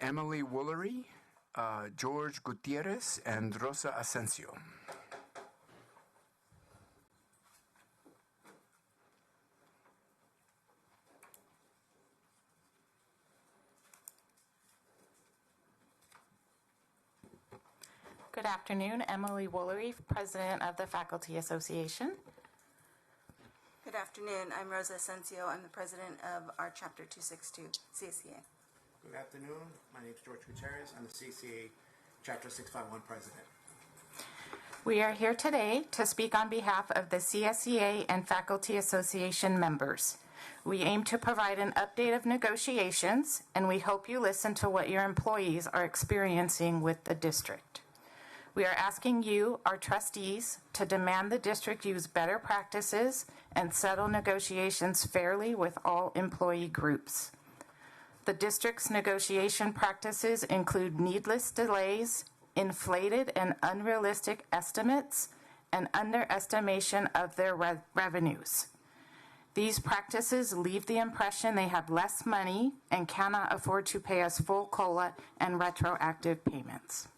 Emily Woolery, George Gutierrez, and Rosa Asensio. Good afternoon, Emily Woolery, President of the Faculty Association. Good afternoon. I'm Rosa Asensio. I'm the president of our Chapter 262, CSEA. Good afternoon. My name is George Gutierrez. I'm the CSEA Chapter 651 president. We are here today to speak on behalf of the CSEA and Faculty Association members. We aim to provide an update of negotiations, and we hope you listen to what your employees are experiencing with the district. We are asking you, our trustees, to demand the district use better practices and settle negotiations fairly with all employee groups. The district's negotiation practices include needless delays, inflated and unrealistic estimates, and underestimation of their revenues. These practices leave the impression they have less money and cannot afford to pay us full COLA and retroactive payments.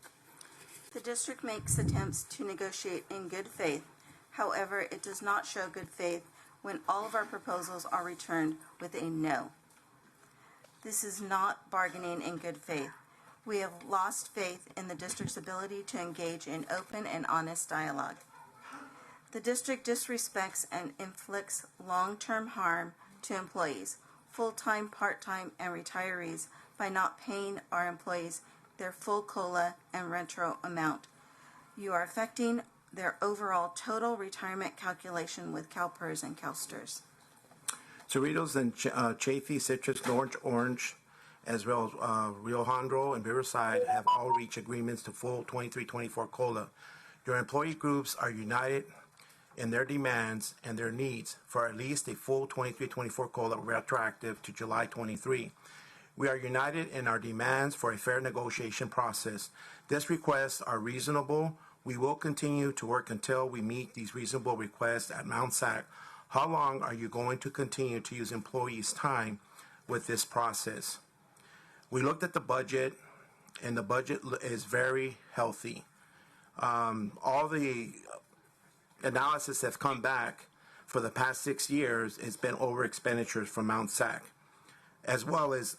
The district makes attempts to negotiate in good faith. However, it does not show good faith when all of our proposals are returned with a no. This is not bargaining in good faith. We have lost faith in the district's ability to engage in open and honest dialogue. The district disrespects and inflicts long-term harm to employees, full-time, part-time, and retirees by not paying our employees their full COLA and retro amount. You are affecting their overall total retirement calculation with CalPERS and CalSTRS. Cerritos and Chaffee, Citrus, Orange, as well as Rio Hondo and Riverside have all reached agreements to full 23-24 COLA. Your employee groups are united in their demands and their needs for at least a full 23-24 COLA retroactive to July 23. We are united in our demands for a fair negotiation process. These requests are reasonable. We will continue to work until we meet these reasonable requests at Mount SAC. How long are you going to continue to use employees' time with this process? We looked at the budget, and the budget is very healthy. All the analysis that's come back for the past 6 years has been over expenditures from Mount SAC, as well as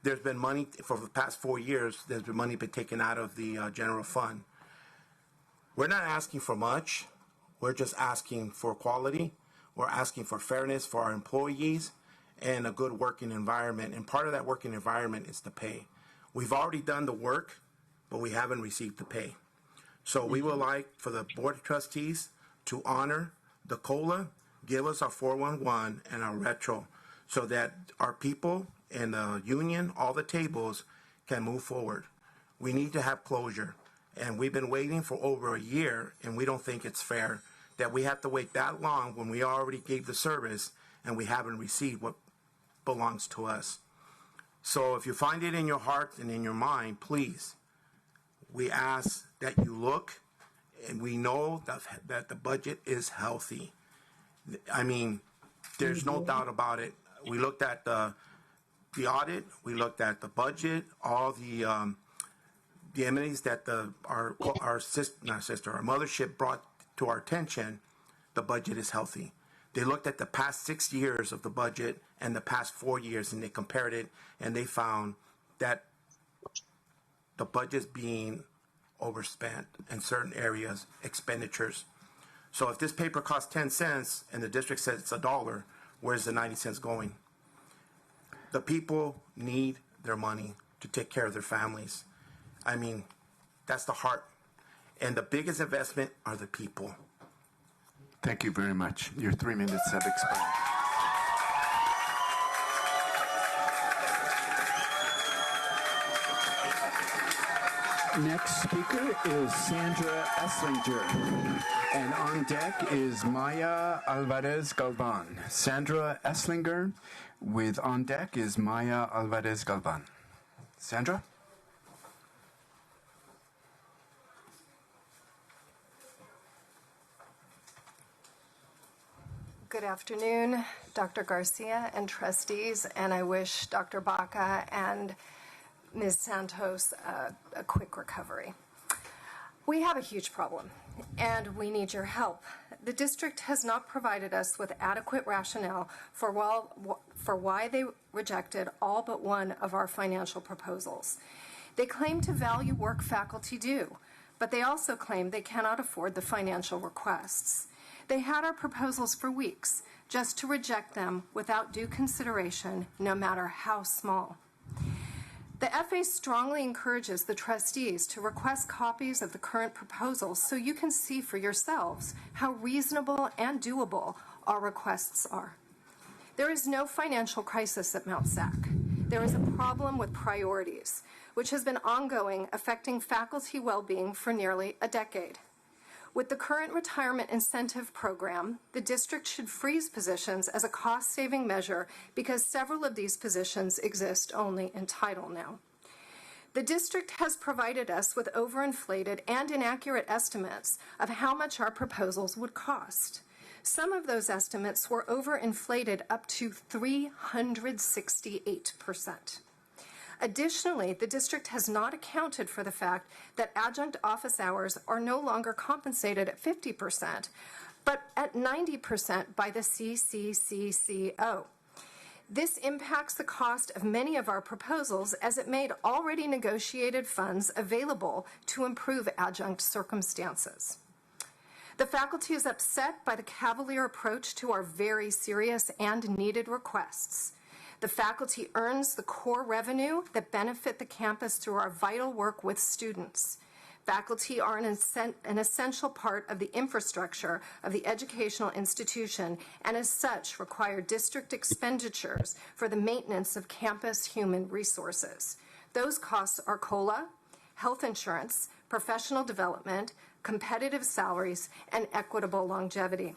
there's been money for the past 4 years. There's been money been taken out of the general fund. We're not asking for much. We're just asking for quality. We're asking for fairness for our employees and a good working environment. And part of that working environment is the pay. We've already done the work, but we haven't received the pay. So we would like for the Board of Trustees to honor the COLA, give us our 411 and our retro, so that our people and the union, all the tables, can move forward. We need to have closure. And we've been waiting for over a year, and we don't think it's fair that we have to wait that long when we already gave the service and we haven't received what belongs to us. So if you find it in your heart and in your mind, please, we ask that you look, and we know that the budget is healthy. I mean, there's no doubt about it. We looked at the audit, we looked at the budget, all the amenities that our mothership brought to our attention. The budget is healthy. They looked at the past 6 years of the budget and the past 4 years, and they compared it, and they found that the budget's being overspent in certain areas, expenditures. So if this paper costs 10 cents and the district says it's $1, where's the 90 cents going? The people need their money to take care of their families. I mean, that's the heart. And the biggest investment are the people. Thank you very much. Your 3 minutes have expired. Next speaker is Sandra Esslinger, and on deck is Maya Alvarez Galvan. Sandra Esslinger with on deck is Maya Alvarez Galvan. Sandra? Good afternoon, Dr. Garcia and trustees, and I wish Dr. Baca and Ms. Santos a quick recovery. We have a huge problem, and we need your help. The district has not provided us with adequate rationale for why they rejected all but one of our financial proposals. They claim to value work faculty do, but they also claim they cannot afford the financial requests. They had our proposals for weeks, just to reject them without due consideration, no matter how small. The FA strongly encourages the trustees to request copies of the current proposals so you can see for yourselves how reasonable and doable our requests are. There is no financial crisis at Mount SAC. There is a problem with priorities, which has been ongoing, affecting faculty well-being for nearly a decade. With the current retirement incentive program, the district should freeze positions as a cost-saving measure because several of these positions exist only in title now. The district has provided us with overinflated and inaccurate estimates of how much our proposals would cost. Some of those estimates were overinflated up to 368%. Additionally, the district has not accounted for the fact that adjunct office hours are no longer compensated at 50%, but at 90% by the CSEA. This impacts the cost of many of our proposals as it made already negotiated funds available to improve adjunct circumstances. The faculty is upset by the cavalier approach to our very serious and needed requests. The faculty earns the core revenue that benefit the campus through our vital work with students. Faculty are an essential part of the infrastructure of the educational institution and as such require district expenditures for the maintenance of campus human resources. Those costs are COLA, health insurance, professional development, competitive salaries, and equitable longevity.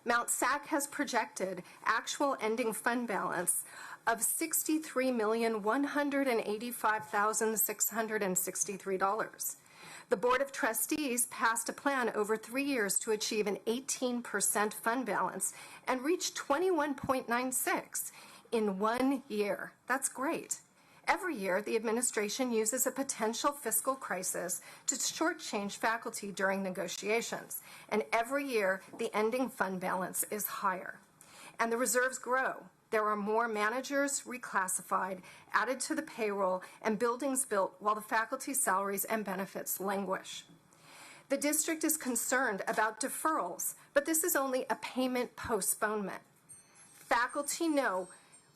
Mount SAC has projected actual ending fund balance of $63,185,663. The Board of Trustees passed a plan over 3 years to achieve an 18% fund balance and reach 21.96 in 1 year. That's great. Every year, the administration uses a potential fiscal crisis to shortchange faculty during negotiations, and every year, the ending fund balance is higher. And the reserves grow. There are more managers reclassified, added to the payroll, and buildings built while the faculty salaries and benefits languish. The district is concerned about deferrals, but this is only a payment postponement. Faculty know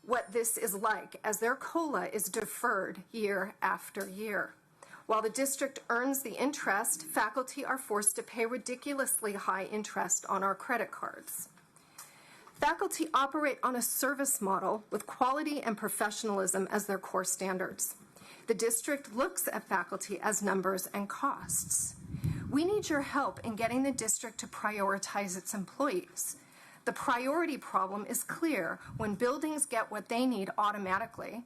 what this is like, as their COLA is deferred year after year. While the district earns the interest, faculty are forced to pay ridiculously high interest on our credit cards. Faculty operate on a service model with quality and professionalism as their core standards. The district looks at faculty as numbers and costs. We need your help in getting the district to prioritize its employees. The priority problem is clear when buildings get what they need automatically,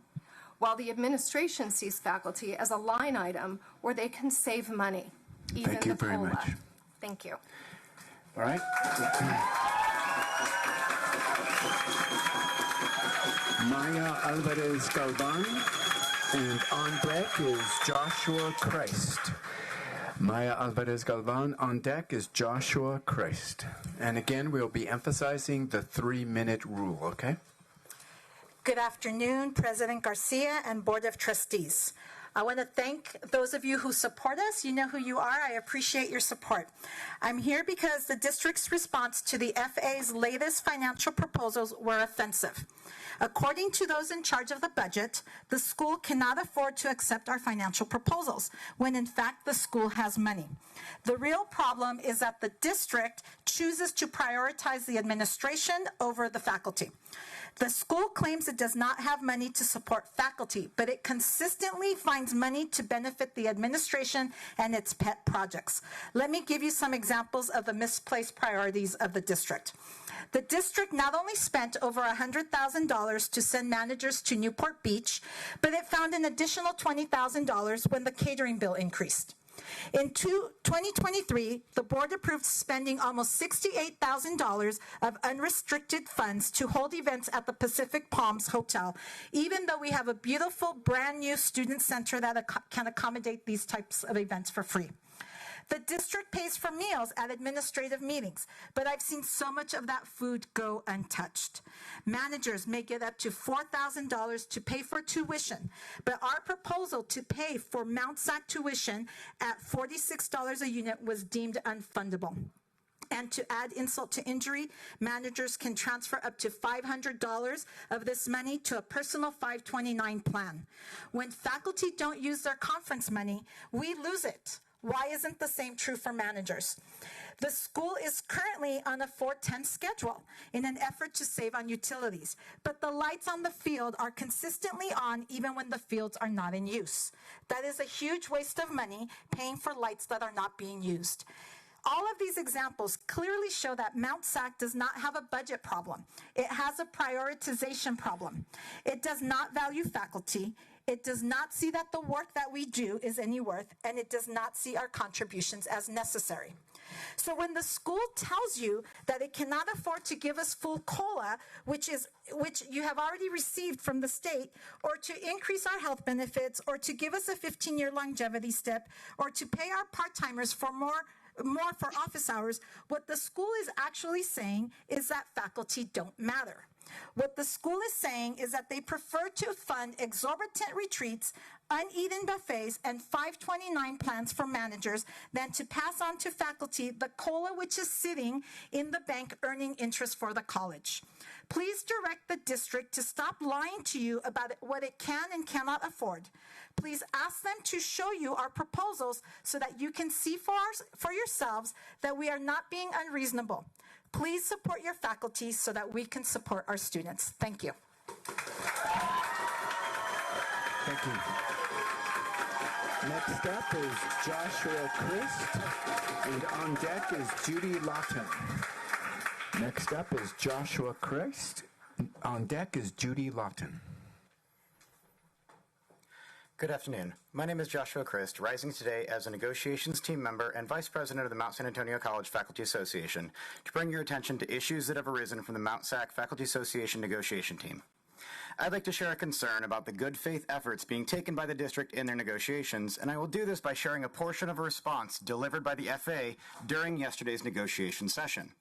while the administration sees faculty as a line item where they can save money, even Thank you the very COLA. much. Thank you. All right. Maya Alvarez Galvan, and on deck is Joshua Christ. Maya Alvarez Galvan, on deck is Joshua Christ. And again, we'll be emphasizing the 3-minute rule, okay? Good afternoon, President Garcia and Board of Trustees. I want to thank those of you who support us. You know who you are. I appreciate your support. I'm here because the district's response to the FA's latest financial proposals were offensive. According to those in charge of the budget, the school cannot afford to accept our financial proposals, when in fact the school has money. The real problem is that the district chooses to prioritize the administration over the faculty. The school claims it does not have money to support faculty, but it consistently finds money to benefit the administration and its pet projects. Let me give you some examples of the misplaced priorities of the district. The district not only spent over $100,000 to send managers to Newport Beach, but it found an additional $20,000 when the catering bill increased. In 2023, the board approved spending almost $68,000 of unrestricted funds to hold events at the Pacific Palms Hotel, even though we have a beautiful brand new student center that can accommodate these types of events for free. The district pays for meals at administrative meetings, but I've seen so much of that food go untouched. Managers may get up to $4,000 to pay for tuition, but our proposal to pay for Mount SAC tuition at $46 a unit was deemed unfundable. And to add insult to injury, managers can transfer up to $500 of this money to a personal 529 plan. When faculty don't use their conference money, we lose it. Why isn't the same true for managers? The school is currently on a 4-10 schedule in an effort to save on utilities, but the lights on the field are consistently on even when the fields are not in use. That is a huge waste of money paying for lights that are not being used. All of these examples clearly show that Mount SAC does not have a budget problem. It has a prioritization problem. It does not value faculty. It does not see that the work that we do is any worth, and it does not see our contributions as necessary. So when the school tells you that it cannot afford to give us full COLA, which you have already received from the state, or to increase our health benefits, or to give us a 15-year longevity step, or to pay our part-timers for more for office hours, what the school is actually saying is that faculty don't matter. What the school is saying is that they prefer to fund exorbitant retreats, uneaten buffets, and 529 plans for managers than to pass on to faculty the COLA which is sitting in the bank earning interest for the college. Please direct the district to stop lying to you about what it can and cannot afford. Please ask them to show you our proposals so that you can see for yourselves that we are not being unreasonable. Please support your faculty so that we can support our students. Thank you. Thank you. Next up is Joshua Christ, and on deck is Judy Lawton. Next up is Joshua Christ. On deck is Judy Lawton. Good afternoon. My name is Joshua Christ, rising today as a negotiations team member and vice president of the Mount San Antonio College Faculty Association to bring your attention to issues that have arisen from the Mount SAC Faculty Association negotiation team. I'd like to share a concern about the good faith efforts being taken by the district in their negotiations, and I will do this by sharing a portion of a response delivered by the FA during yesterday's negotiation session.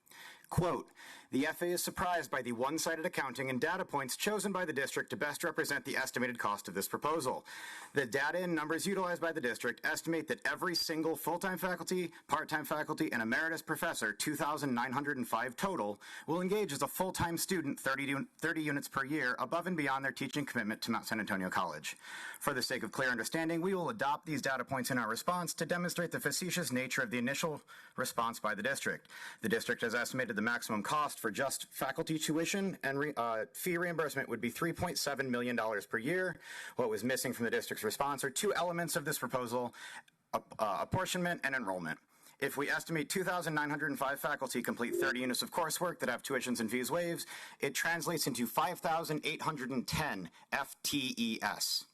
Quote, the FA is surprised by the one-sided accounting and data points chosen by the district to best represent the estimated cost of this proposal. The data and numbers utilized by the district estimate that every single full-time faculty, part-time faculty, and emeritus professor, 2,905 total, will engage as a full-time student 30 units per year above and beyond their teaching commitment to Mount San Antonio College. For the sake of clear understanding, we will adopt these data points in our response to demonstrate the facetious nature of the initial response by the district. The district has estimated the maximum cost for just faculty tuition and fee reimbursement would be $3.7 million per year. What was missing from the district's response are two elements of this proposal, apportionment and enrollment. If we estimate 2,905 faculty complete 30 units of coursework that have tuitions and fees waived, it translates into 5,810 FTES.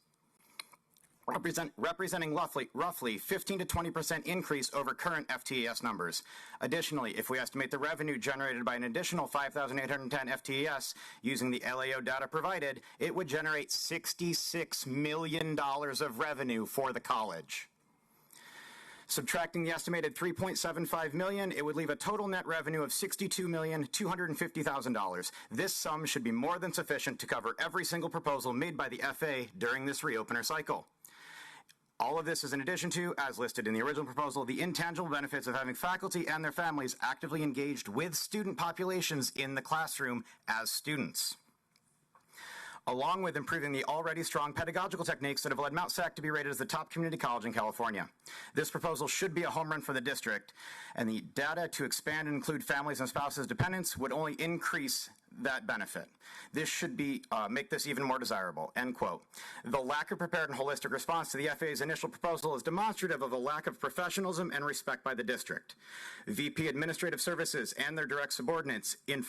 Representing roughly 15 to 20% increase over current FTES numbers. Additionally, if we estimate the revenue generated by an additional 5,810 FTES using the LAO data provided, it would generate $66 million of revenue for the college. Subtracting the estimated $3.75 million, it would leave a total net revenue of $62,250,000. This sum should be more than sufficient to cover every single proposal made by the FA during this reopener cycle. All of this is in addition to, as listed in the original proposal, the intangible benefits of having faculty and their families actively engaged with student populations in the classroom as students, along with improving the already strong pedagogical techniques that have led Mount SAC to be rated as the top community college in California. This proposal should be a home run for the district, and the data to expand and include families and spouses dependents would only increase that benefit. This should be make this even more desirable, end quote. The lack of prepared and holistic response to the FAA's initial proposal is demonstrative of a lack of professionalism and respect by the district. VP Administrative Services and their direct subordinates in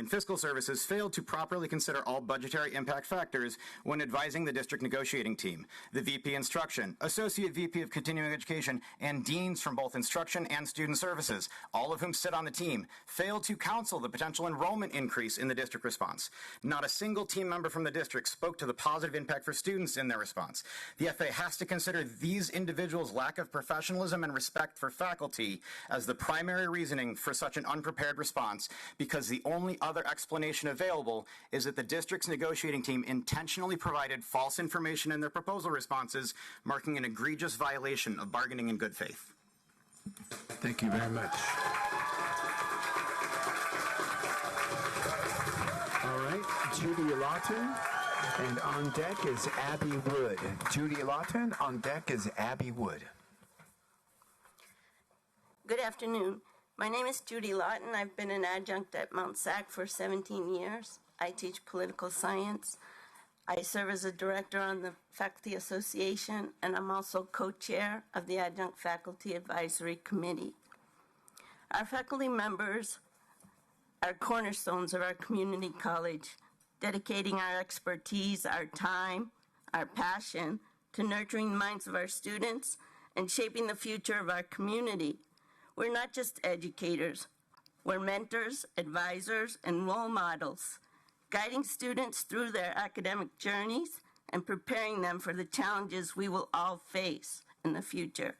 fiscal services failed to properly consider all budgetary impact factors when advising the district negotiating team. The VP Instruction, Associate VP of Continuing Education, and deans from both instruction and student services, all of whom sit on the team, failed to counsel the potential enrollment increase in the district response. Not a single team member from the district spoke to the positive impact for students in their response. The FAA has to consider these individuals' lack of professionalism and respect for faculty as the primary reasoning for such an unprepared response, because the only other explanation available is that the district's negotiating team intentionally provided false information in their proposal responses, marking an egregious violation of bargaining in good faith. Thank you very much. All right, Judy Lawton, and on deck is Abby Wood. Judy Lawton, on deck is Abby Wood. Good afternoon. My name is Judy Lawton. I've been an adjunct at Mount SAC for 17 years. I teach political science. I serve as a director on the Faculty Association, and I'm also co-chair of the Adjunct Faculty Advisory Committee. Our faculty members are cornerstones of our community college, dedicating our expertise, our time, our passion to nurturing the minds of our students and shaping the future of our community. We're not just educators. We're mentors, advisors, and role models, guiding students through their academic journeys and preparing them for the challenges we will all face in the future.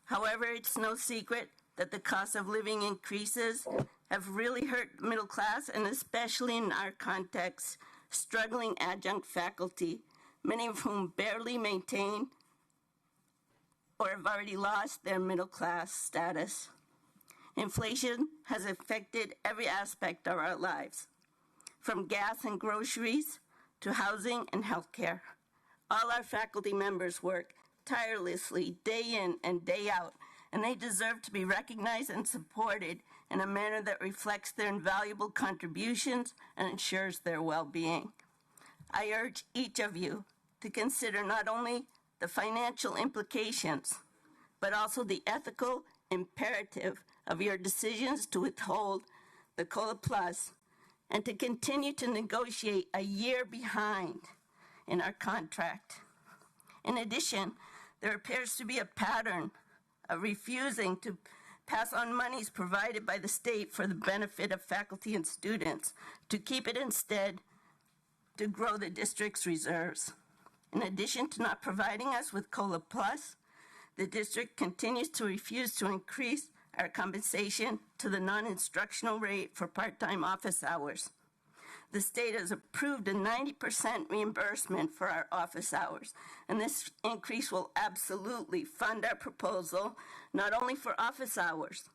However, it's no secret that the cost of living increases have really hurt the middle class, and especially in our context, struggling adjunct faculty, many of whom barely maintain or have already lost their middle class status. Inflation has affected every aspect of our lives, from gas and groceries to housing and healthcare. All our faculty members work tirelessly day in and day out, and they deserve to be recognized and supported in a manner that reflects their invaluable contributions and ensures their well-being. I urge each of you to consider not only the financial implications, but also the ethical imperative of your decisions to withhold the COLA Plus and to continue to negotiate a year behind in our contract. In addition, there appears to be a pattern of refusing to pass on monies provided by the state for the benefit of faculty and students, to keep it instead to grow the district's reserves. In addition to not providing us with COLA Plus, the district continues to refuse to increase our compensation to the non-instructional rate for part-time office hours. The state has approved a 90% reimbursement for our office hours, and this increase will absolutely fund our proposal, not only for office hours,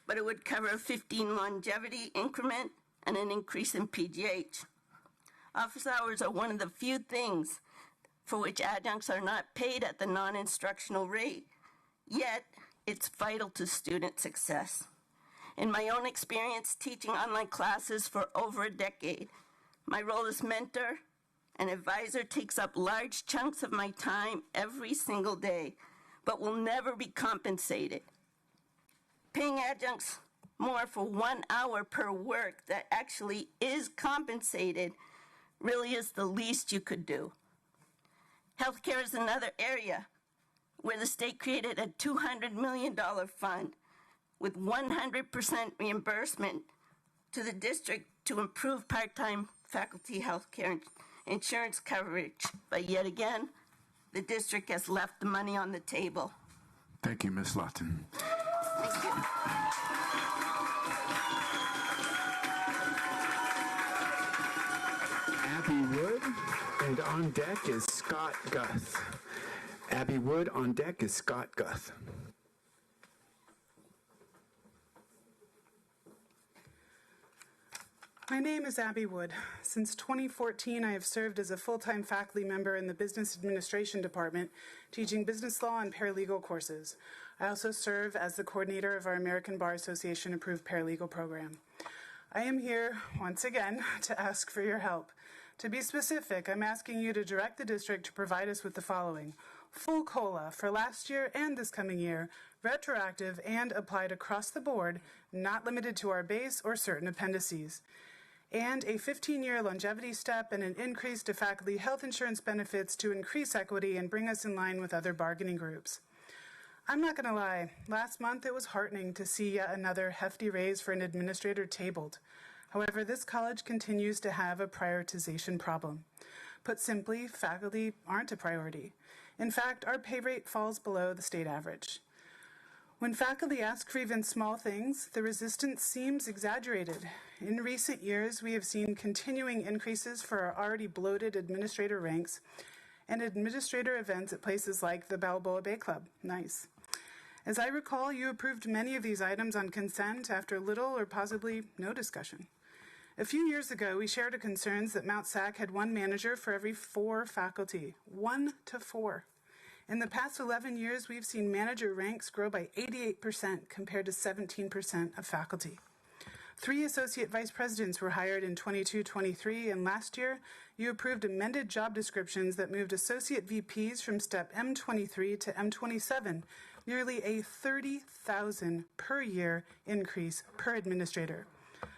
but it would cover a 15 longevity increment and an increase in PGH. Office hours are one of the few things for which adjuncts are not paid at the non-instructional rate, yet it's vital to student success. In my own experience teaching online classes for over a decade, my role as mentor and advisor takes up large chunks of my time every single day, but will never be compensated. Paying adjuncts more for 1 hour per work that actually is compensated really is the least you could do. Healthcare is another area where the state created a $200 million fund with 100% reimbursement to the district to improve part-time faculty healthcare insurance coverage. But yet again, the district has left the money on the table. Thank you, Ms. Lawton. Thank you. Abby Wood, and on deck is Scott Guth. Abby Wood, on deck is Scott Guth. My name is Abby Wood. Since 2014, I have served as a full-time faculty member in the Business Administration Department, teaching business law and paralegal courses. I also serve as the coordinator of our American Bar Association approved paralegal program. I am here, once again, to ask for your help. To be specific, I'm asking you to direct the district to provide us with the following: full COLA for last year and this coming year, retroactive and applied across the board, not limited to our base or certain appendices, and a 15-year longevity step and an increase to faculty health insurance benefits to increase equity and bring us in line with other bargaining groups. I'm not going to lie, last month it was heartening to see yet another hefty raise for an administrator tabled. However, this college continues to have a prioritization problem. Put simply, faculty aren't a priority. In fact, our pay rate falls below the state average. When faculty ask for even small things, the resistance seems exaggerated. In recent years, we have seen continuing increases for our already bloated administrator ranks and administrator events at places like the Balboa Bay Club. Nice. As I recall, you approved many of these items on consent after little or possibly no discussion. A few years ago, we shared our concerns that Mount SAC had one manager for every 4 faculty. 1 to 4. In the past 11 years, we've seen manager ranks grow by 88% compared to 17% of faculty. 3 associate vice presidents were hired in 22-23, and last year, you approved amended job descriptions that moved associate VPs from step M23 to M27, nearly a $30,000 per year increase per administrator.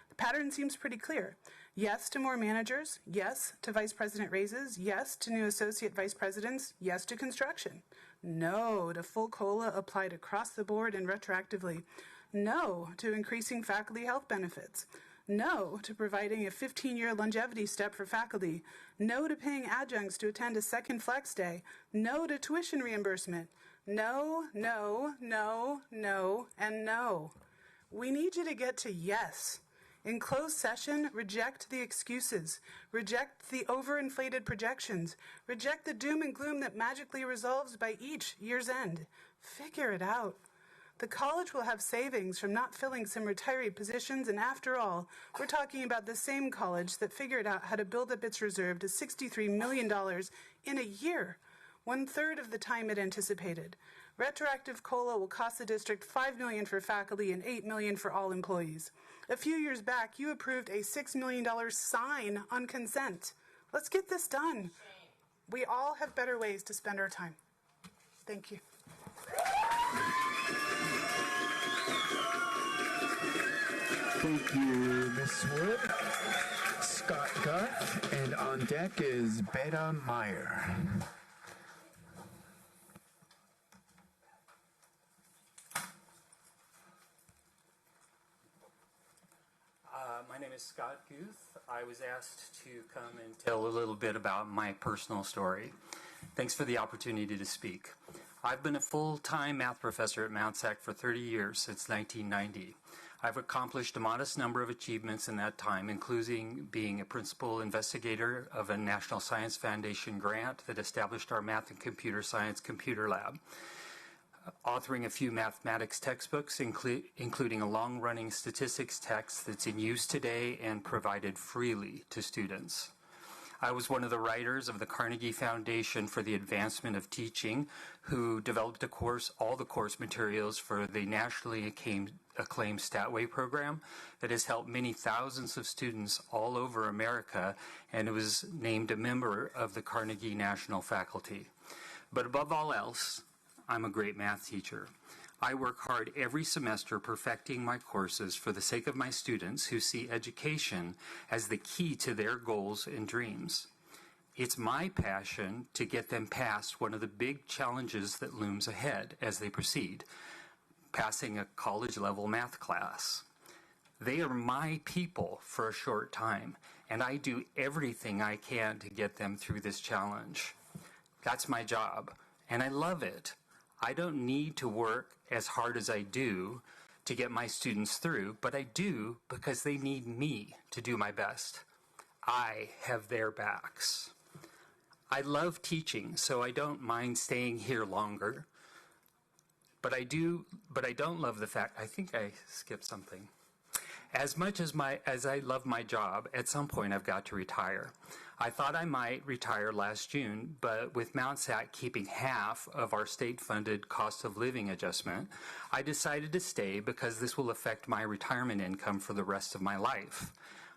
The pattern seems pretty clear. Yes to more managers, yes to vice president raises, yes to new associate vice presidents, yes to construction. No to full COLA applied across the board and retroactively. No to increasing faculty health benefits. No to providing a 15-year longevity step for faculty. No to paying adjuncts to attend a second flex day. No to tuition reimbursement. No, no, no, no, and no. We need you to get to yes. In closed session, reject the excuses. Reject the overinflated projections. Reject the doom and gloom that magically resolves by each year's end. Figure it out. The college will have savings from not filling some retiree positions, and after all, we're talking about the same college that figured out how to build up its reserve to $63 million in a year, 1/3 of the time it anticipated. Retroactive COLA will cost the district $5 million for faculty and $8 million for all employees. A few years back, you approved a $6 million sign on consent. Let's get this done. We all have better ways to spend our time. Thank you. Thank you, Ms. Wood. Scott Guth, and on deck is Beta Meyer. My name is Scott Guth. I was asked to come and tell a little bit about my personal story. Thanks for the opportunity to speak. I've been a full-time math professor at Mount SAC for 30 years, since 1990. I've accomplished a modest number of achievements in that time, including being a principal investigator of a National Science Foundation grant that established our Math and Computer Science Computer Lab, authoring a few mathematics textbooks, including a long-running statistics text that's in use today and provided freely to students. I was one of the writers of the Carnegie Foundation for the Advancement of Teaching, who developed all the course materials for the nationally acclaimed Statway program that has helped many thousands of students all over America, and it was named a member of the Carnegie National Faculty. But above all else, I'm a great math teacher. I work hard every semester perfecting my courses for the sake of my students who see education as the key to their goals and dreams. It's my passion to get them past one of the big challenges that looms ahead as they proceed, passing a college-level math class. They are my people for a short time, and I do everything I can to get them through this challenge. That's my job, and I love it. I don't need to work as hard as I do to get my students through, but I do because they need me to do my best. I have their backs. I love teaching, so I don't mind staying here longer. But I don't love the fact, I think I skipped something. As much as I love my job, at some point I've got to retire. I thought I might retire last June, but with Mount SAC keeping half of our state-funded cost of living adjustment, I decided to stay because this will affect my retirement income for the rest of my life.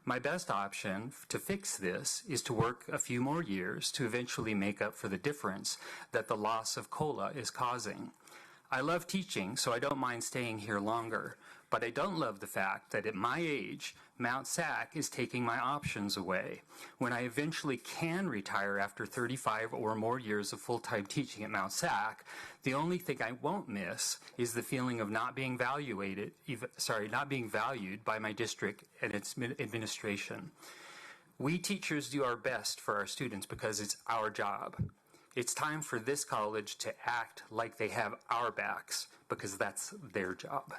My best option to fix this is to work a few more years to eventually make up for the difference that the loss of COLA is causing. I love teaching, so I don't mind staying here longer, but I don't love the fact that at my age, Mount SAC is taking my options away. When I eventually can retire after 35 or more years of full-time teaching at Mount SAC, the only thing I won't miss is the feeling of not being valued by my district and its administration. We teachers do our best for our students because it's our job. It's time for this college to act like they have our backs because that's their job.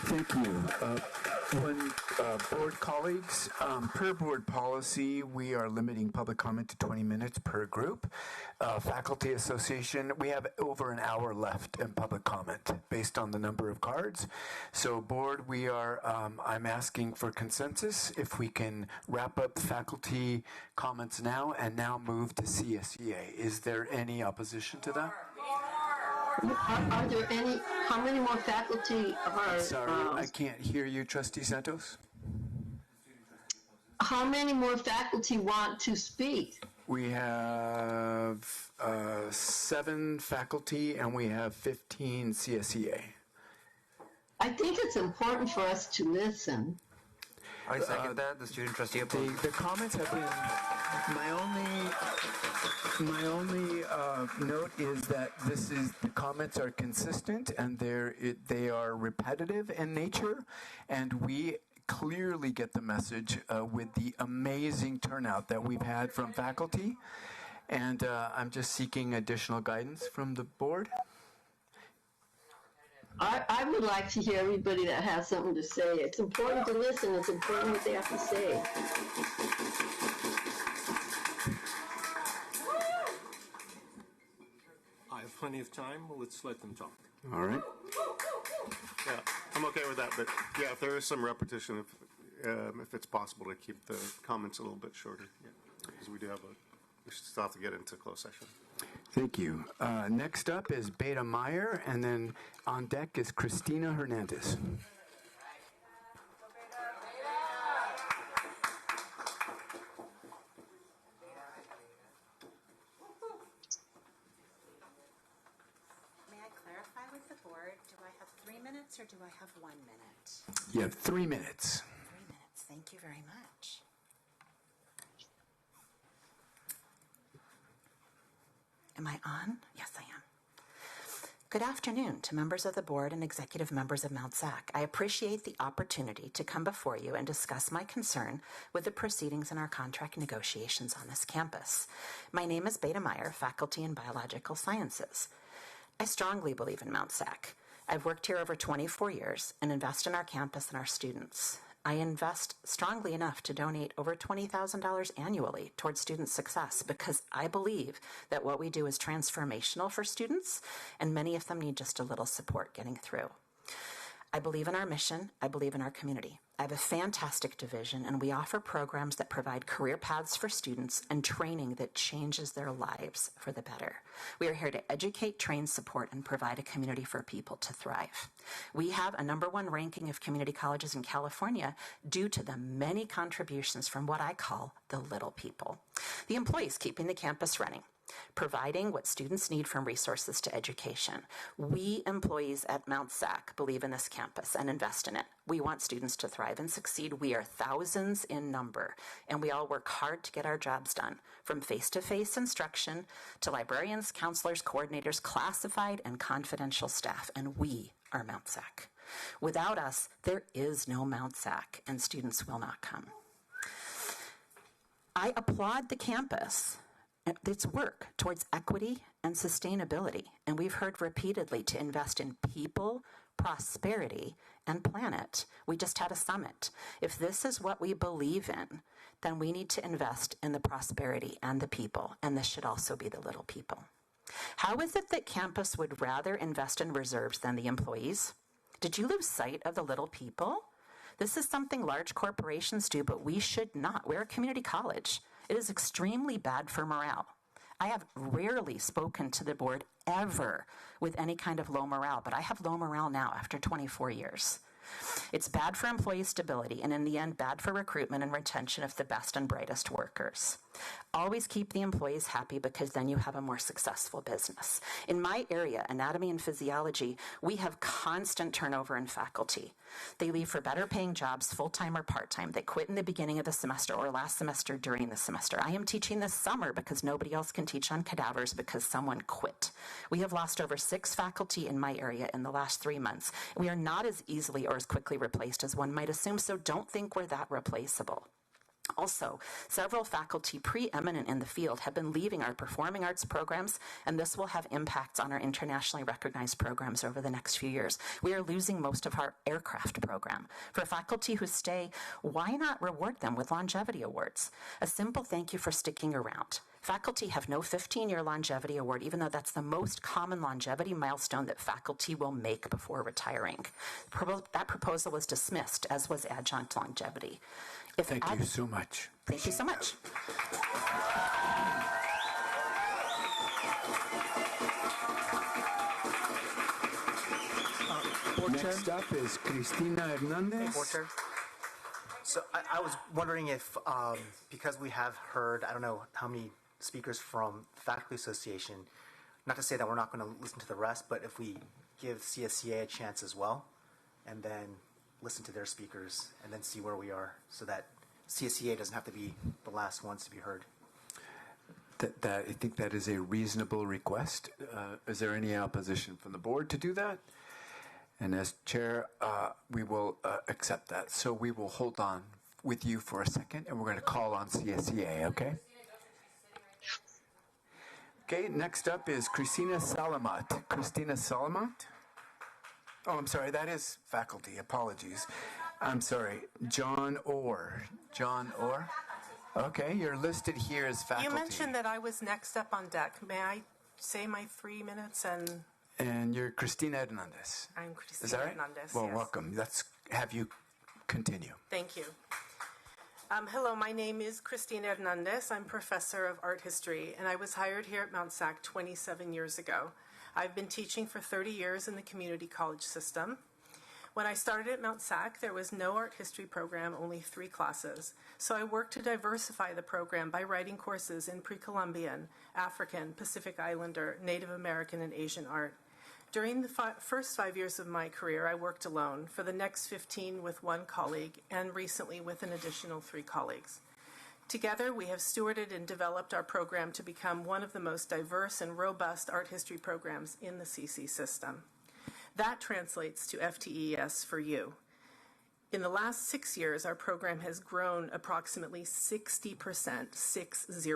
Thank you. Board colleagues, per board policy, we are limiting public comment to 20 minutes per group. Faculty Association, we have over an hour left in public comment based on the number of cards. So board, I'm asking for consensus if we can wrap up the faculty comments now and now move to CSEA. Is there any opposition to that? Are there any, how many more faculty are... Sorry, I can't hear you, Trustee Santos. How many more faculty want to speak? We have 7 faculty and we have 15 CSEA. I think it's important for us to listen. I second that. The student trustee The comments have been... My only note is that the comments are consistent and they are repetitive in nature, and we clearly get the message with the amazing turnout that we've had from faculty, and I'm just seeking additional guidance from the board. I would like to hear everybody that has something to say. It's important to listen. It's important what they have to say. I have plenty of time. Let's let them talk. All right. Yeah, I'm okay with that. But yeah, if there is some repetition, if it's possible to keep the comments a little bit shorter, because we still have to get into closed session. Thank you. Next up is Beta Meyer, and then on deck is Christina Hernandez. Or do I have 1 minute? You have 3 minutes. 3 minutes. Thank you very much. Am I on? Yes, I am. Good afternoon to members of the board and executive members of Mount SAC. I appreciate the opportunity to come before you and discuss my concern with the proceedings in our contract negotiations on this campus. My name is Beta Meyer, faculty in biological sciences. I strongly believe in Mount SAC. I've worked here over 24 years and invest in our campus and our students. I invest strongly enough to donate over $20,000 annually towards student success because I believe that what we do is transformational for students, and many of them need just a little support getting through. I believe in our mission. I believe in our community. I have a fantastic division, and we offer programs that provide career paths for students and training that changes their lives for the better. We are here to educate, train, support, and provide a community for people to thrive. We have a #1 ranking of community colleges in California due to the many contributions from what I call the little people. The employees keeping the campus running, providing what students need from resources to education. We employees at Mount SAC believe in this campus and invest in it. We want students to thrive and succeed. We are thousands in number, and we all work hard to get our jobs done, from face-to-face instruction to librarians, counselors, coordinators, classified and confidential staff, and we are Mount SAC. Without us, there is no Mount SAC, and students will not come. I applaud the campus its work towards equity and sustainability, and we've heard repeatedly to invest in people, prosperity and planet. We just had a summit. If this is what we believe in, then we need to invest in the prosperity and the people, and this should also be the little people. How is it that campus would rather invest in reserves than the employees? Did you lose sight of the little people? This is something large corporations do, but we should not. We're a community college. It is extremely bad for morale. I have rarely spoken to the board ever with any kind of low morale, but I have low morale now after 24 years. It's bad for employee stability, and in the end, bad for recruitment and retention of the best and brightest workers. Always keep the employees happy, because then you have a more successful business. In my area, anatomy and physiology, we have constant turnover in faculty. They leave for better paying jobs, full-time or part-time. They quit in the beginning of the semester or last semester during the semester. I am teaching this summer because nobody else can teach on cadavers because someone quit. We have lost over 6 faculty in my area in the last 3 months. We are not as easily or as quickly replaced as one might assume, so don't think we're that replaceable. Also, several faculty preeminent in the field have been leaving our performing arts programs, and this will have impacts on our internationally recognized programs over the next few years. We are losing most of our aircraft program. For faculty who stay, why not reward them with longevity awards? A simple thank you for sticking around. Faculty have no 15-year longevity award, even though that's the most common longevity milestone that faculty will make before retiring. That proposal was dismissed, as was adjunct longevity. Thank you so much. Thank you so much. Next up is Cristina Hernandez. Hey, Board Chair. So I was wondering if, because we have heard, I don't know how many speakers from Faculty Association, not to say that we're not going to listen to the rest, but if we give CSEA a chance as well, and then listen to their speakers, and then see where we are, so that CSEA doesn't have to be the last ones to be heard. I think that is a reasonable request. Is there any opposition from the board to do that? And as chair, we will accept that. So we will hold on with you for a second, and we're going to call on CSEA, okay? Okay, next up is Christina Salamat. Christina Salamat? Oh, I'm sorry, that is faculty. Apologies. I'm sorry. John Orr. John Orr? Okay, you're listed here as faculty. You mentioned that I was next up on deck. May I say my 3 minutes and... And you're Cristina Hernandez. I'm Cristina Is that right? Hernandez, Well, yes. welcome. Let's have you continue. Thank you. Hello, my name is Cristina Hernandez. I'm professor of art history, and I was hired here at Mount SAC 27 years ago. I've been teaching for 30 years in the community college system. When I started at Mount SAC, there was no art history program, only 3 classes. So I worked to diversify the program by writing courses in pre-Columbian, African, Pacific Islander, Native American, and Asian art. During the first 5 years of my career, I worked alone, for the next 15 with 1 colleague, and recently with an additional 3 colleagues. Together, we have stewarded and developed our program to become one of the most diverse and robust art history programs in the CC system. That translates to FTES for you. In the last 6 years, our program has grown approximately 60%, 60,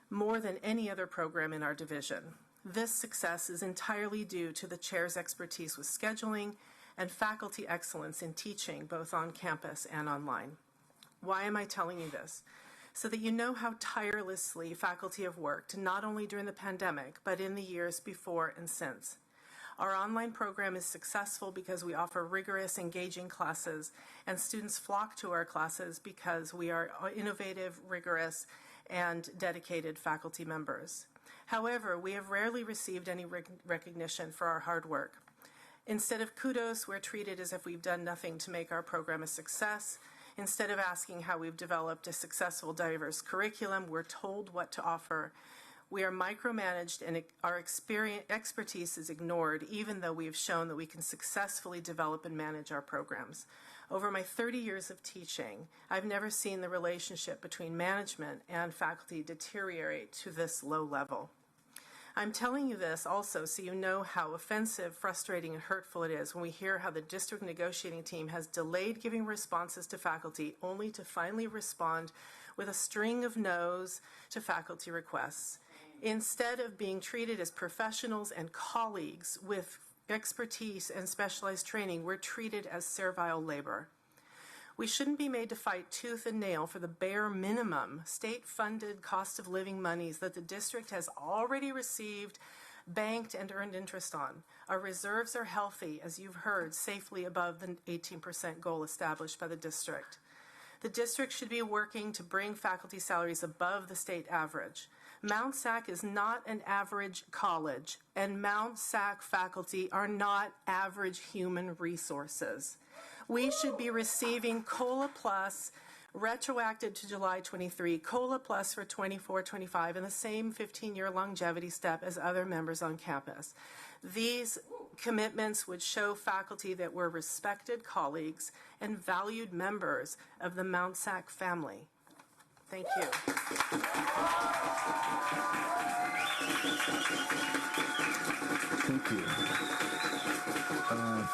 more than any other program in our division. This success is entirely due to the chair's expertise with scheduling and faculty excellence in teaching, both on campus and online. Why am I telling you this? So that you know how tirelessly faculty have worked, not only during the pandemic, but in the years before and since. Our online program is successful because we offer rigorous, engaging classes, and students flock to our classes because we are innovative, rigorous, and dedicated faculty members. However, we have rarely received any recognition for our hard work. Instead of kudos, we're treated as if we've done nothing to make our program a success. Instead of asking how we've developed a successful, diverse curriculum, we're told what to offer. We are micromanaged, and our expertise is ignored, even though we have shown that we can successfully develop and manage our programs. Over my 30 years of teaching, I've never seen the relationship between management and faculty deteriorate to this low level. I'm telling you this also so you know how offensive, frustrating, and hurtful it is when we hear how the district negotiating team has delayed giving responses to faculty only to finally respond with a string of no's to faculty requests. Instead of being treated as professionals and colleagues with expertise, and specialized training, we're treated as servile labor. We shouldn't be made to fight tooth and nail for the bare minimum state-funded cost of living monies that the district has already received, banked, and earned interest on. Our reserves are healthy, as you've heard, safely above the 18% goal established by the district. The district should be working to bring faculty salaries above the state average. Mount SAC is not an average college, and Mount SAC faculty are not average human resources. We should be receiving COLA Plus, retroactive to July 23, COLA Plus for 24-25, and the same 15-year longevity step as other members on campus. These commitments would show faculty that we're respected colleagues and valued members of the Mount SAC family. Thank you. Thank you.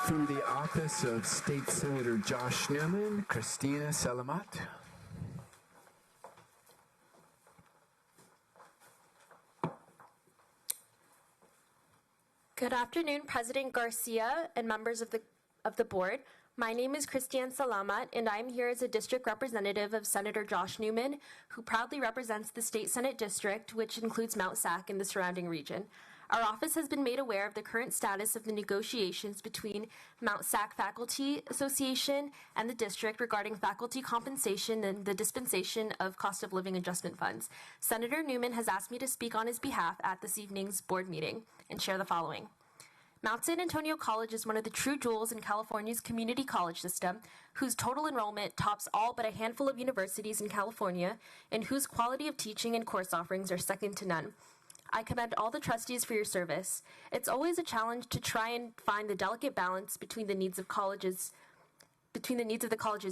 From the office of State Senator Josh Newman, Christina Salamat. Good afternoon, President Garcia and members of the board. My name is Christiane Salamat, and I'm here as a district representative of Senator Josh Newman, who proudly represents the State Senate District, which includes Mount SAC and the surrounding region. Our office has been made aware of the current status of the negotiations between Mount SAC Faculty Association and the district regarding faculty compensation and the dispensation of cost of living adjustment funds. Senator Newman has asked me to speak on his behalf at this evening's board meeting and share the following. Mount San Antonio College is one of the true jewels in California's community college system, whose total enrollment tops all but a handful of universities in California, and whose quality of teaching and course offerings are second to none. I commend all the trustees for your service. It's always a challenge to try and find the delicate balance between the needs of the college's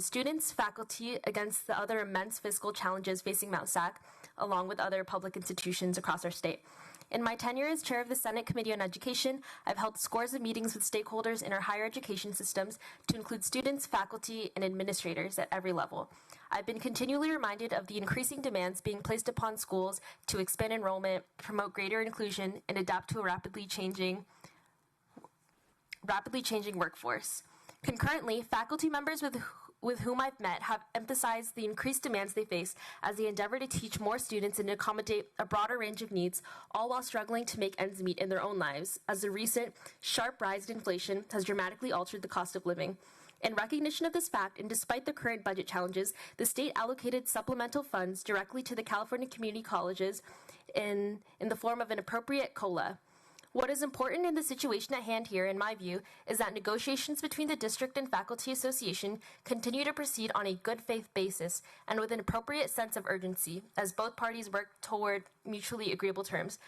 students, faculty, against the other immense fiscal challenges facing Mount SAC, along with other public institutions across our state. In my tenure as chair of the Senate Committee on Education, I've held scores of meetings with stakeholders in our higher education systems to include students, faculty, and administrators at every level. I've been continually reminded of the increasing demands being placed upon schools to expand enrollment, promote greater inclusion, and adapt to a rapidly changing workforce. Concurrently, faculty members with whom I've met have emphasized the increased demands they face as they endeavor to teach more students and to accommodate a broader range of needs, all while struggling to make ends meet in their own lives, as the recent sharp rise in inflation has dramatically altered the cost of living. In recognition of this fact, and despite the current budget challenges, the state allocated supplemental funds directly to the California community colleges in the form of an appropriate COLA. What is important in the situation at hand here, in my view, is that negotiations between the district and faculty association continue to proceed on a good faith basis and with an appropriate sense of urgency, as both parties work toward mutually agreeable terms.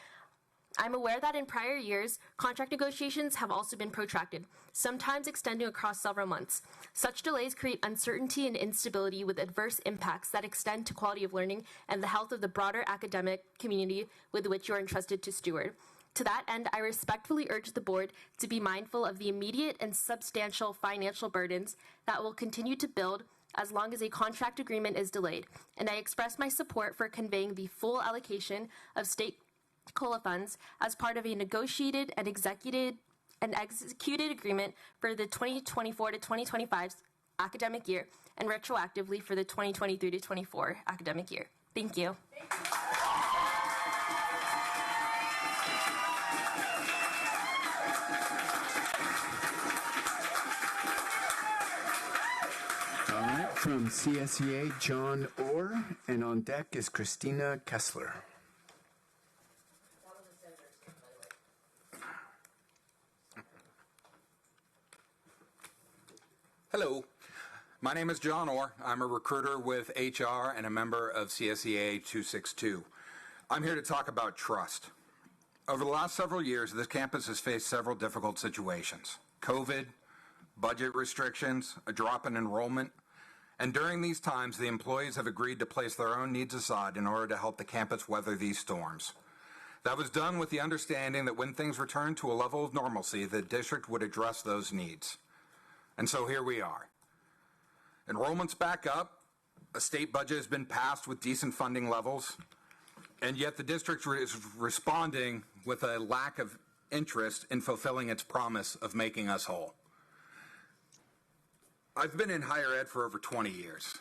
I'm aware that in prior years, contract negotiations have also been protracted, sometimes extending across several months. Such delays create uncertainty and instability with adverse impacts that extend to quality of learning and the health of the broader academic community with which you are entrusted to steward. To that end, I respectfully urge the board to be mindful of the immediate and substantial financial burdens that will continue to build as long as a contract agreement is delayed, and I express my support for conveying the full allocation of state COLA funds as part of a negotiated and executed agreement for the 2024 to 2025 academic year and retroactively for the 2023 to 24 academic year. Thank you. All right, from CSEA, John Orr, and on deck is Christina Kessler. Hello, my name is John Orr. I'm a recruiter with HR and a member of CSEA 262. I'm here to talk about trust. Over the last several years, this campus has faced several difficult situations. COVID, budget restrictions, a drop in enrollment, and during these times, the employees have agreed to place their own needs aside in order to help the campus weather these storms. That was done with the understanding that when things return to a level of normalcy, the district would address those needs. And so here we are. Enrollment's back up, a state budget has been passed with decent funding levels, and yet the district is responding with a lack of interest in fulfilling its promise of making us whole. I've been in higher ed for over 20 years.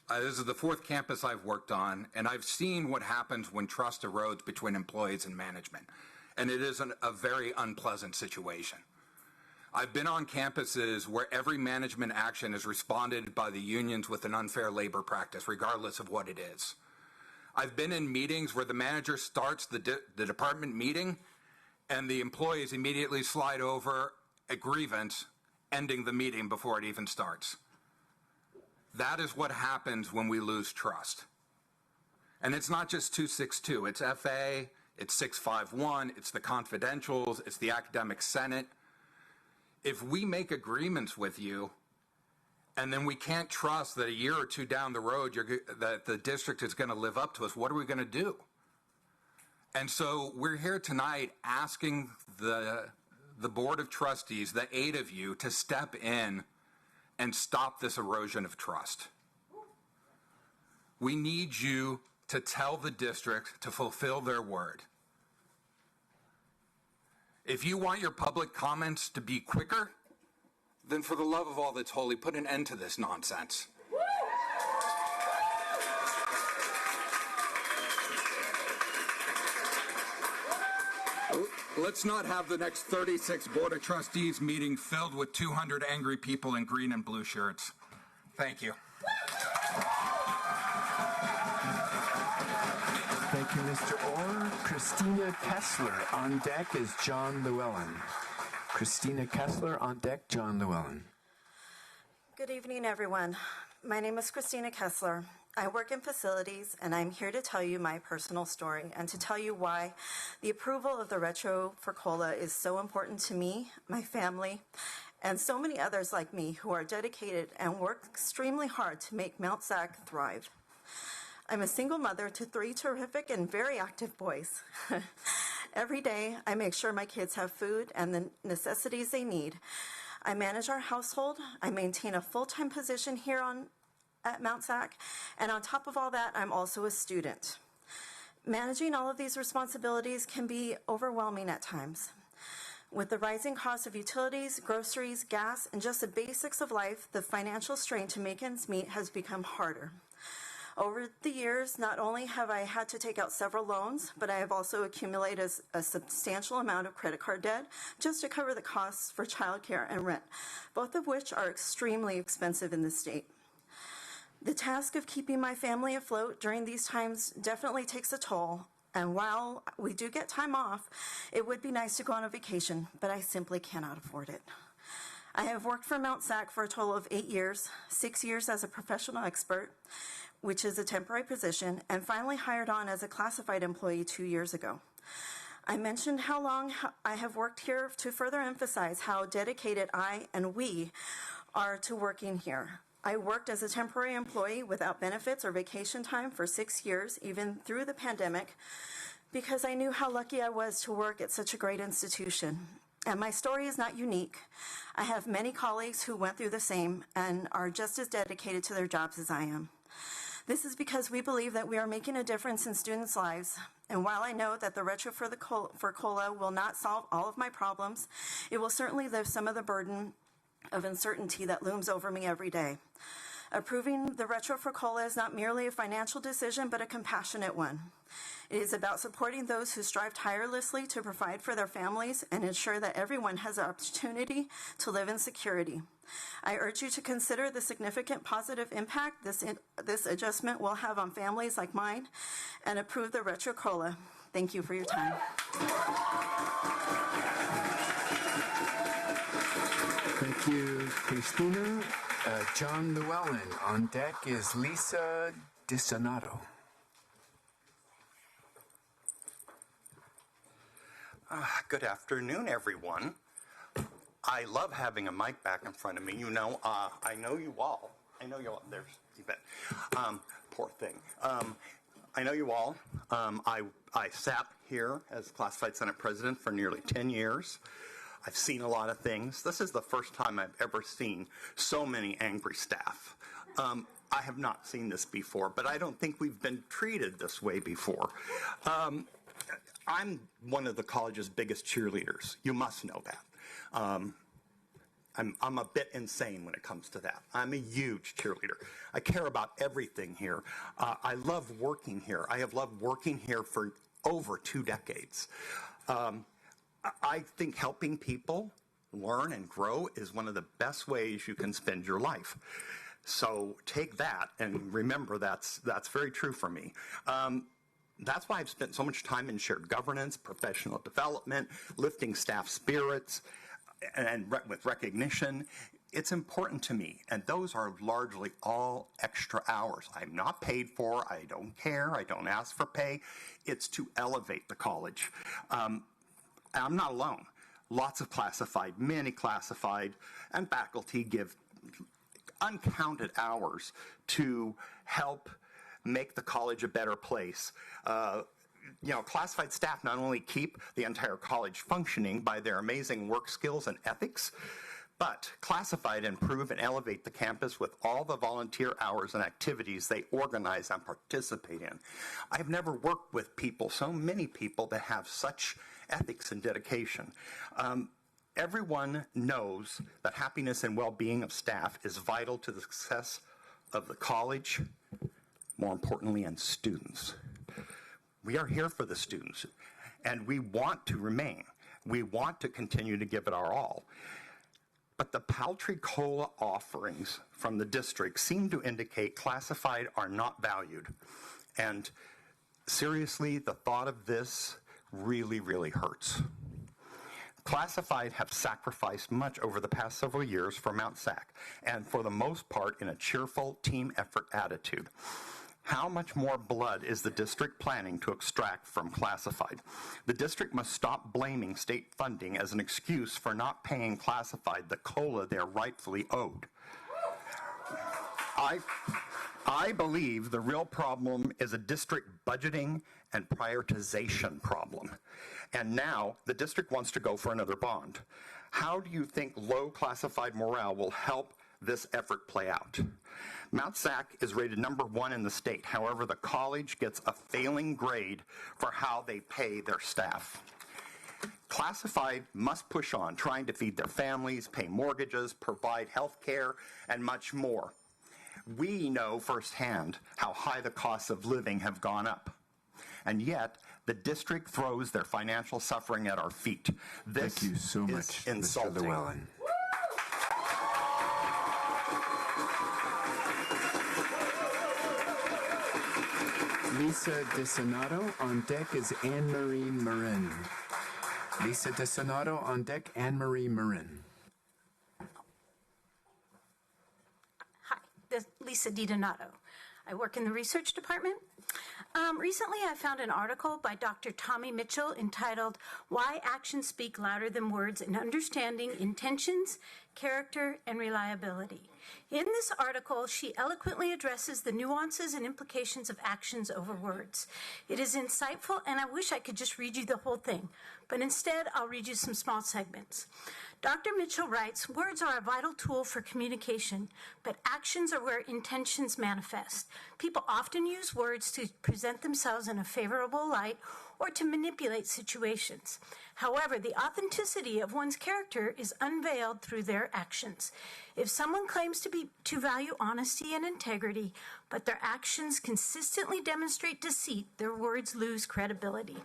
This is the fourth campus I've worked on, and I've seen what happens when trust erodes between employees and management, and it is a very unpleasant situation. I've been on campuses where every management action is responded by the unions with an unfair labor practice, regardless of what it is. I've been in meetings where the manager starts the department meeting and the employees immediately slide over a grievance, ending the meeting before it even starts. That is what happens when we lose trust. And it's not just 262, it's FA, it's 651, it's the confidentials, it's the academic senate. If we make agreements with you and then we can't trust that a year or two down the road that the district is going to live up to us, what are we going to do? And so we're here tonight asking the Board of Trustees, the 8 of you, to step in and stop this erosion of trust. We need you to tell the district to fulfill their word. If you want your public comments to be quicker, then for the love of all that's holy, put an end to this nonsense. Let's not have the next 36 Board of Trustees meeting filled with 200 angry people in green and blue shirts. Thank you. Thank you, Mr. Orr. Christina Kessler. On deck is John Llewellyn. Christina Kessler, on deck, John Llewellyn. Good evening, everyone. My name is Christina Kessler. I work in facilities, and I'm here to tell you my personal story and to tell you why the approval of the retro for COLA is so important to me, my family, and so many others like me who are dedicated and work extremely hard to make Mount SAC thrive. I'm a single mother to 3 terrific and very active boys. Every day, I make sure my kids have food and the necessities they need. I manage our household. I maintain a full-time position here at Mount SAC, and on top of all that, I'm also a student. Managing all of these responsibilities can be overwhelming at times. With the rising cost of utilities, groceries, gas, and just the basics of life, the financial strain to make ends meet has become harder. Over the years, not only have I had to take out several loans, but I have also accumulated a substantial amount of credit card debt just to cover the costs for childcare and rent, both of which are extremely expensive in the state. The task of keeping my family afloat during these times definitely takes a toll, and while we do get time off, it would be nice to go on a vacation, but I simply cannot afford it. I have worked for Mount SAC for a total of 8 years, 6 years as a professional expert, which is a temporary position, and finally hired on as a classified employee 2 years ago. I mentioned how long I have worked here to further emphasize how dedicated I and we are to working here. I worked as a temporary employee without benefits or vacation time for 6 years, even through the pandemic, because I knew how lucky I was to work at such a great institution. And my story is not unique. I have many colleagues who went through the same and are just as dedicated to their jobs as I am. This is because we believe that we are making a difference in students' lives, and while I know that the retro for COLA will not solve all of my problems, it will certainly lift some of the burden of uncertainty that looms over me every day. Approving the retro for COLA is not merely a financial decision, but a compassionate one. It is about supporting those who strive tirelessly to provide for their families and ensure that everyone has the opportunity to live in security. I urge you to consider the significant positive impact this adjustment will have on families like mine and approve the retro COLA. Thank you for your time. Thank you, Christina. John Llewellyn. On deck is Lisa DiSonato. Good afternoon, everyone. I love having a mic back in front of me. I know you all. There's Yvette. Poor thing. I know you all. I sat here as Classified Senate President for nearly 10 years. I've seen a lot of things. This is the first time I've ever seen so many angry staff. I have not seen this before, but I don't think we've been treated this way before. I'm one of the college's biggest cheerleaders. You must know that. I'm a bit insane when it comes to that. I'm a huge cheerleader. I care about everything here. I love working here. I have loved working here for over 2 decades. I think helping people learn and grow is one of the best ways you can spend your life. So take that and remember that's very true for me. That's why I've spent so much time in shared governance, professional development, lifting staff spirits, and with recognition. It's important to me, and those are largely all extra hours. I'm not paid for. I don't care. I don't ask for pay. It's to elevate the college. I'm not alone. Lots of classified, many classified, and faculty give uncounted hours to help make the college a better place. Classified staff not only keep the entire college functioning by their amazing work skills and ethics, but classified improve and elevate the campus with all the volunteer hours and activities they organize and participate in. I've never worked with people, so many people, that have such ethics and dedication. Everyone knows that happiness and well-being of staff is vital to the success of the college, more importantly, and students. We are here for the students, and we want to remain. We want to continue to give it our all. But the paltry COLA offerings from the district seem to indicate classified are not valued. And seriously, the thought of this really, really hurts. Classified have sacrificed much over the past several years for Mount SAC, and for the most part in a cheerful team effort attitude. How much more blood is the district planning to extract from classified? The district must stop blaming state funding as an excuse for not paying classified the COLA they're rightfully owed. I believe the real problem is a district budgeting and prioritization problem. And now the district wants to go for another bond. How do you think low classified morale will help this effort play out? Mount SAC is rated #1 in the state. However, the college gets a failing grade for how they pay their staff. Classified must push on, trying to feed their families, pay mortgages, provide health care, and much more. We know firsthand how high the costs of living have gone up. And yet, the district throws their financial suffering at our feet. This Thank you so much, insulting. Mr. Llewellyn. Lisa DeSonato. On deck is Anne-Marie Marin. Lisa DeSonato on deck, Anne-Marie Marin. Hi, this is Lisa DiDonato. I work in the research department. Recently, I found an article by Dr. Tommy Mitchell entitled, "Why Actions Speak Louder Than Words in Understanding Intentions, Character, and Reliability." In this article, she eloquently addresses the nuances and implications of actions over words. It is insightful, and I wish I could just read you the whole thing, but instead I'll read you some small segments. Dr. Mitchell writes, "Words are a vital tool for communication, but actions are where intentions manifest. People often use words to present themselves in a favorable light or to manipulate situations. However, the authenticity of one's character is unveiled through their actions. If someone claims to value honesty and integrity, but their actions consistently demonstrate deceit, their words lose credibility."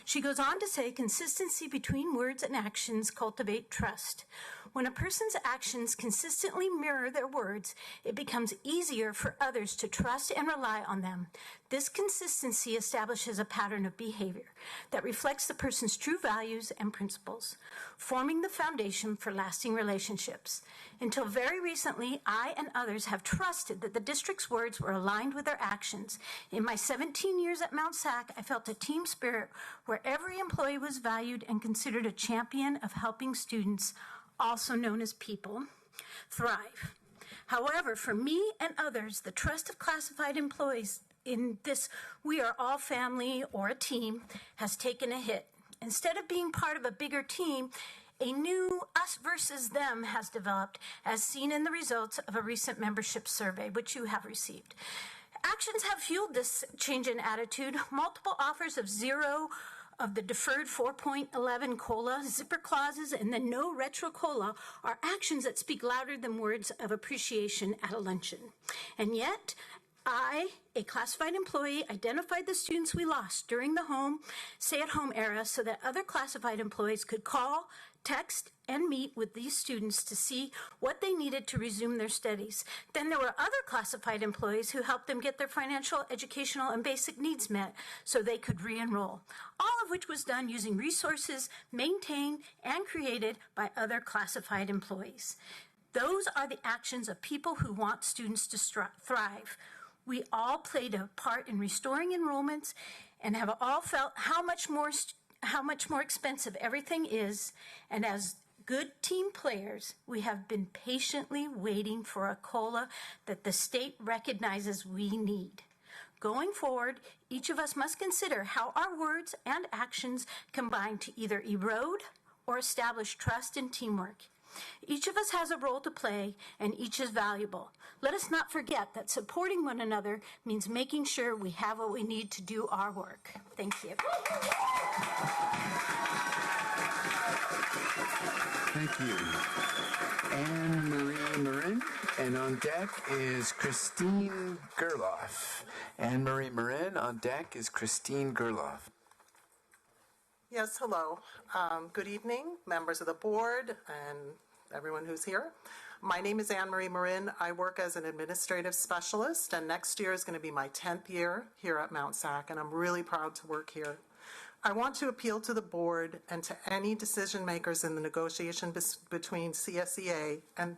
She goes on to say, "Consistency between words and actions cultivate trust. When a person's actions consistently mirror their words, it becomes easier for others to trust and rely on them. This consistency establishes a pattern of behavior that reflects the person's true values and principles, forming the foundation for lasting relationships. Until very recently, I and others have trusted that the district's words were aligned with their actions. In my 17 years at Mount SAC, I felt a team spirit where every employee was valued and considered a champion of helping students, also known as people, thrive. However, for me and others, the trust of classified employees in this 'we are all family' or a team has taken a hit. Instead of being part of a bigger team, a new us versus them has developed, as seen in the results of a recent membership survey, which you have received. Actions have fueled this change in attitude. Multiple offers of zero of the deferred 4.11 COLA, zipper clauses, and the no retro COLA are actions that speak louder than words of appreciation at a luncheon. And yet, I, a classified employee, identified the students we lost during the stay-at-home era so that other classified employees could call, text, and meet with these students to see what they needed to resume their studies. Then there were other classified employees who helped them get their financial, educational, and basic needs met so they could re-enroll, all of which was done using resources maintained and created by other classified employees. Those are the actions of people who want students to thrive. We all played a part in restoring enrollments and have all felt how much more expensive everything is, and as good team players, we have been patiently waiting for a COLA that the state recognizes we need. Going forward, each of us must consider how our words and actions combine to either erode or establish trust and teamwork. Each of us has a role to play, and each is valuable. Let us not forget that supporting one another means making sure we have what we need to do our work. Thank you. Thank you. Anne-Marie Marin, and on deck is Christine Gerloff. Anne-Marie Marin, on deck is Christine Gerloff. Yes, hello. Good evening, members of the board and everyone who's here. My name is Anne-Marie Marin. I work as an administrative specialist, and next year is going to be my 10th year here at Mount SAC, and I'm really proud to work here. I want to appeal to the board and to any decision makers in the negotiation between CSEA and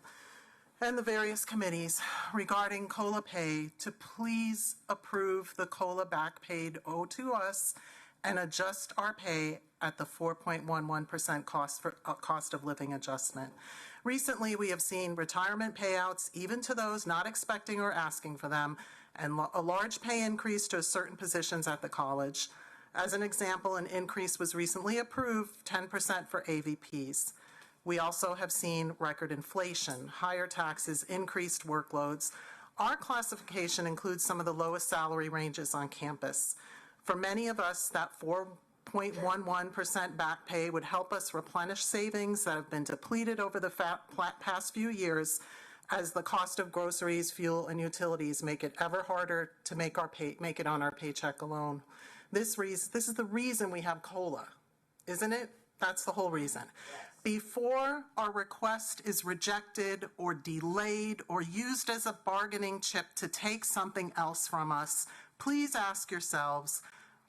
the various committees regarding COLA pay to please approve the COLA back paid owed to us and adjust our pay at the 4.11% cost of living adjustment. Recently, we have seen retirement payouts, even to those not expecting or asking for them, and a large pay increase to certain positions at the college. As an example, an increase was recently approved, 10% for AVPs. We also have seen record inflation, higher taxes, increased workloads. Our classification includes some of the lowest salary ranges on campus. For many of us, that 4.11% back pay would help us replenish savings that have been depleted over the past few years as the cost of groceries, fuel, and utilities make it ever harder to make it on our paycheck alone. This is the reason we have COLA, isn't it? That's the whole reason. Before our request is rejected or delayed or used as a bargaining chip to take something else from us, please ask yourselves,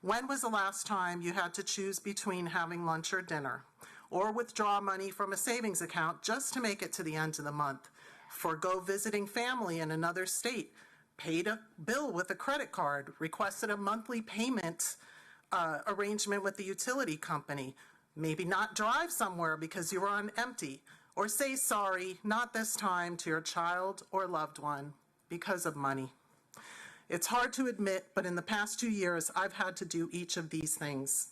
when was the last time you had to choose between having lunch or dinner, or withdraw money from a savings account just to make it to the end of the month, forgo visiting family in another state, paid a bill with a credit card, requested a monthly payment arrangement with the utility company, maybe not drive somewhere because you were on empty, or say sorry, not this time, to your child or loved one because of money. It's hard to admit, but in the past 2 years, I've had to do each of these things.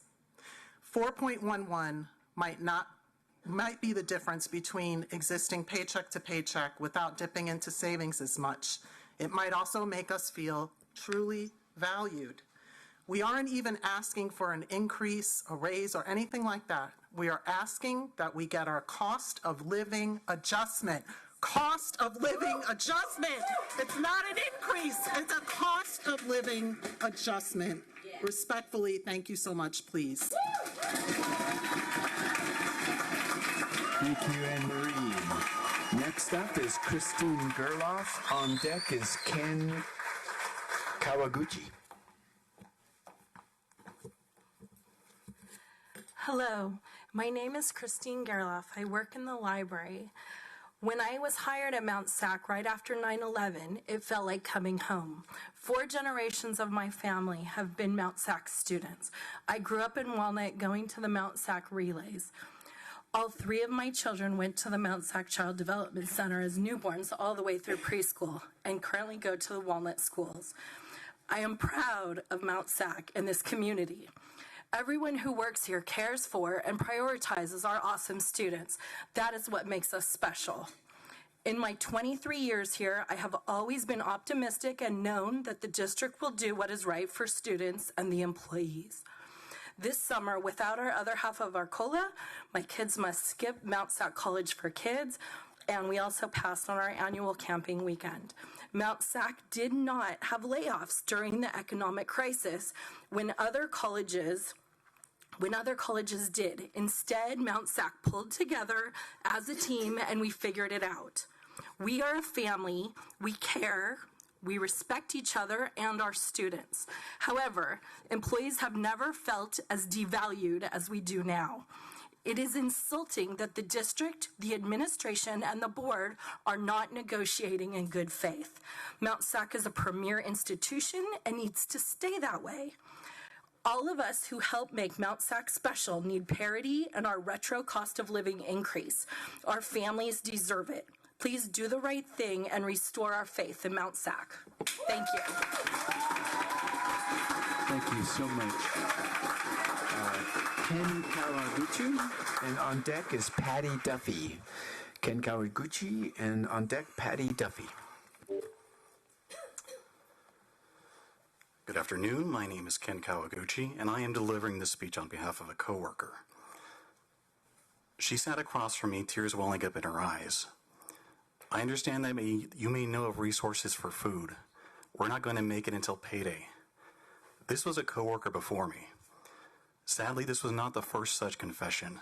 4.11 might be the difference between existing paycheck to paycheck without dipping into savings as much. It might also make us feel truly valued. We aren't even asking for an increase, a raise, or anything like that. We are asking that we get our cost of living adjustment. Cost of living adjustment. It's not an increase. It's a cost of living adjustment. Respectfully, thank you so much, please. Thank you, Anne-Marie. Next up is Christine Gerloff. On deck is Ken Kawaguchi. Hello, my name is Christine Gerloff. I work in the library. When I was hired at Mount SAC right after 9/11, it felt like coming home. 4 generations of my family have been Mount SAC students. I grew up in Walnut going to the Mount SAC relays. All 3 of my children went to the Mount SAC Child Development Center as newborns all the way through preschool and currently go to the Walnut schools. I am proud of Mount SAC and this community. Everyone who works here cares for and prioritizes our awesome students. That is what makes us special. In my 23 years here, I have always been optimistic and known that the district will do what is right for students and the employees. This summer, without our other half of our COLA, my kids must skip Mount SAC College for Kids, and we also passed on our annual camping weekend. Mount SAC did not have layoffs during the economic crisis when other colleges did. Instead, Mount SAC pulled together as a team and we figured it out. We are a family, we care, we respect each other and our students. However, employees have never felt as devalued as we do now. It is insulting that the district, the administration, and the board are not negotiating in good faith. Mount SAC is a premier institution and needs to stay that way. All of us who help make Mount SAC special need parity and our retro cost of living increase. Our families deserve it. Please do the right thing and restore our faith in Mount SAC. Thank you. Thank you so much. Ken Kawaguchi, and on deck is Patty Duffy. Ken Kawaguchi, and on deck, Patty Duffy. Good afternoon. My name is Ken Kawaguchi, and I am delivering this speech on behalf of a coworker. She sat across from me, tears welling up in her eyes. I understand that you may know of resources for food. We're not going to make it until payday. This was a coworker before me. Sadly, this was not the first such confession.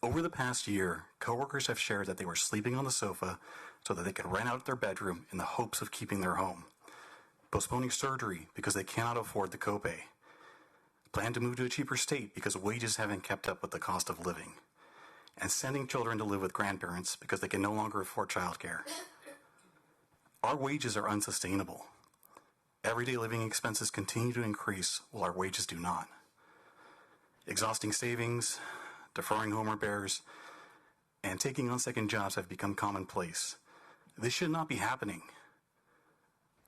Over the past year, coworkers have shared that they were sleeping on the sofa so that they could rent out their bedroom in the hopes of keeping their home, postponing surgery because they cannot afford the copay, plan to move to a cheaper state because wages haven't kept up with the cost of living, and sending children to live with grandparents because they can no longer afford childcare. Our wages are unsustainable. Everyday living expenses continue to increase while our wages do not. Exhausting savings, deferring home repairs, and taking on second jobs have become commonplace. This should not be happening.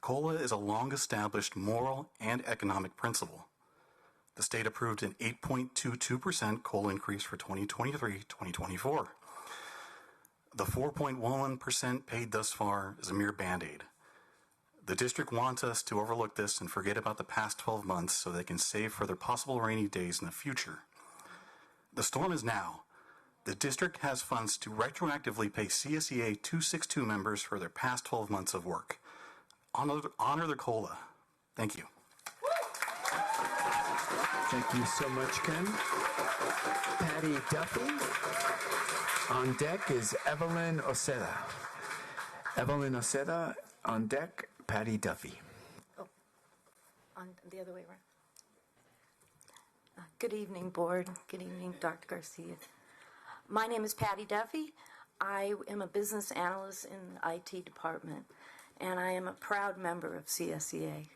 COLA is a long-established moral and economic principle. The state approved an 8.22% COLA increase for 2023-2024. The 4.11% paid thus far is a mere Band-Aid. The district wants us to overlook this and forget about the past 12 months so they can save for their possible rainy days in the future. The storm is now. The district has funds to retroactively pay CSEA 262 members for their past 12 months of work. Honor their COLA. Thank you. Thank you so much, Ken. Patty Duffy. On deck is Evelyn Oceda. Evelyn Oceda, on deck, Patty Duffy. On the other way around. Good evening, board. Good evening, Dr. Garcia. My name is Patty Duffy. I am a business analyst in the IT department, and I am a proud member of CSEA.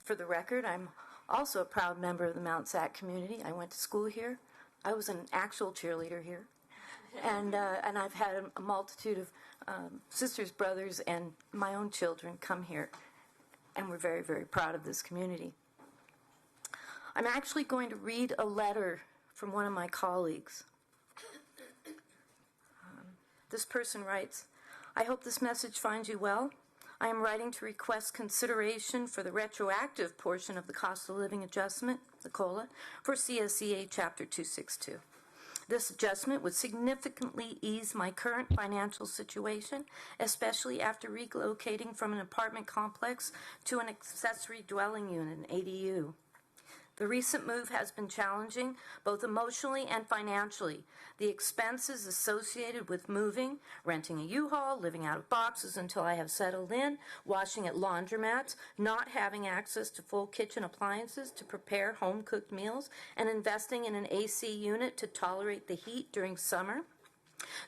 For the record, I'm also a proud member of the Mount SAC community. I went to school here. I was an actual cheerleader here. And I've had a multitude of sisters, brothers, and my own children come here. And we're very, very proud of this community. I'm actually going to read a letter from one of my colleagues. This person writes, I hope this message finds you well. I am writing to request consideration for the retroactive portion of the cost of living adjustment, the COLA, for CSEA Chapter 262. This adjustment would significantly ease my current financial situation, especially after relocating from an apartment complex to an accessory dwelling unit, an ADU. The recent move has been challenging, both emotionally and financially. The expenses associated with moving, renting a U-Haul, living out of boxes until I have settled in, washing at laundromats, not having access to full kitchen appliances to prepare home-cooked meals, and investing in an AC unit to tolerate the heat during summer,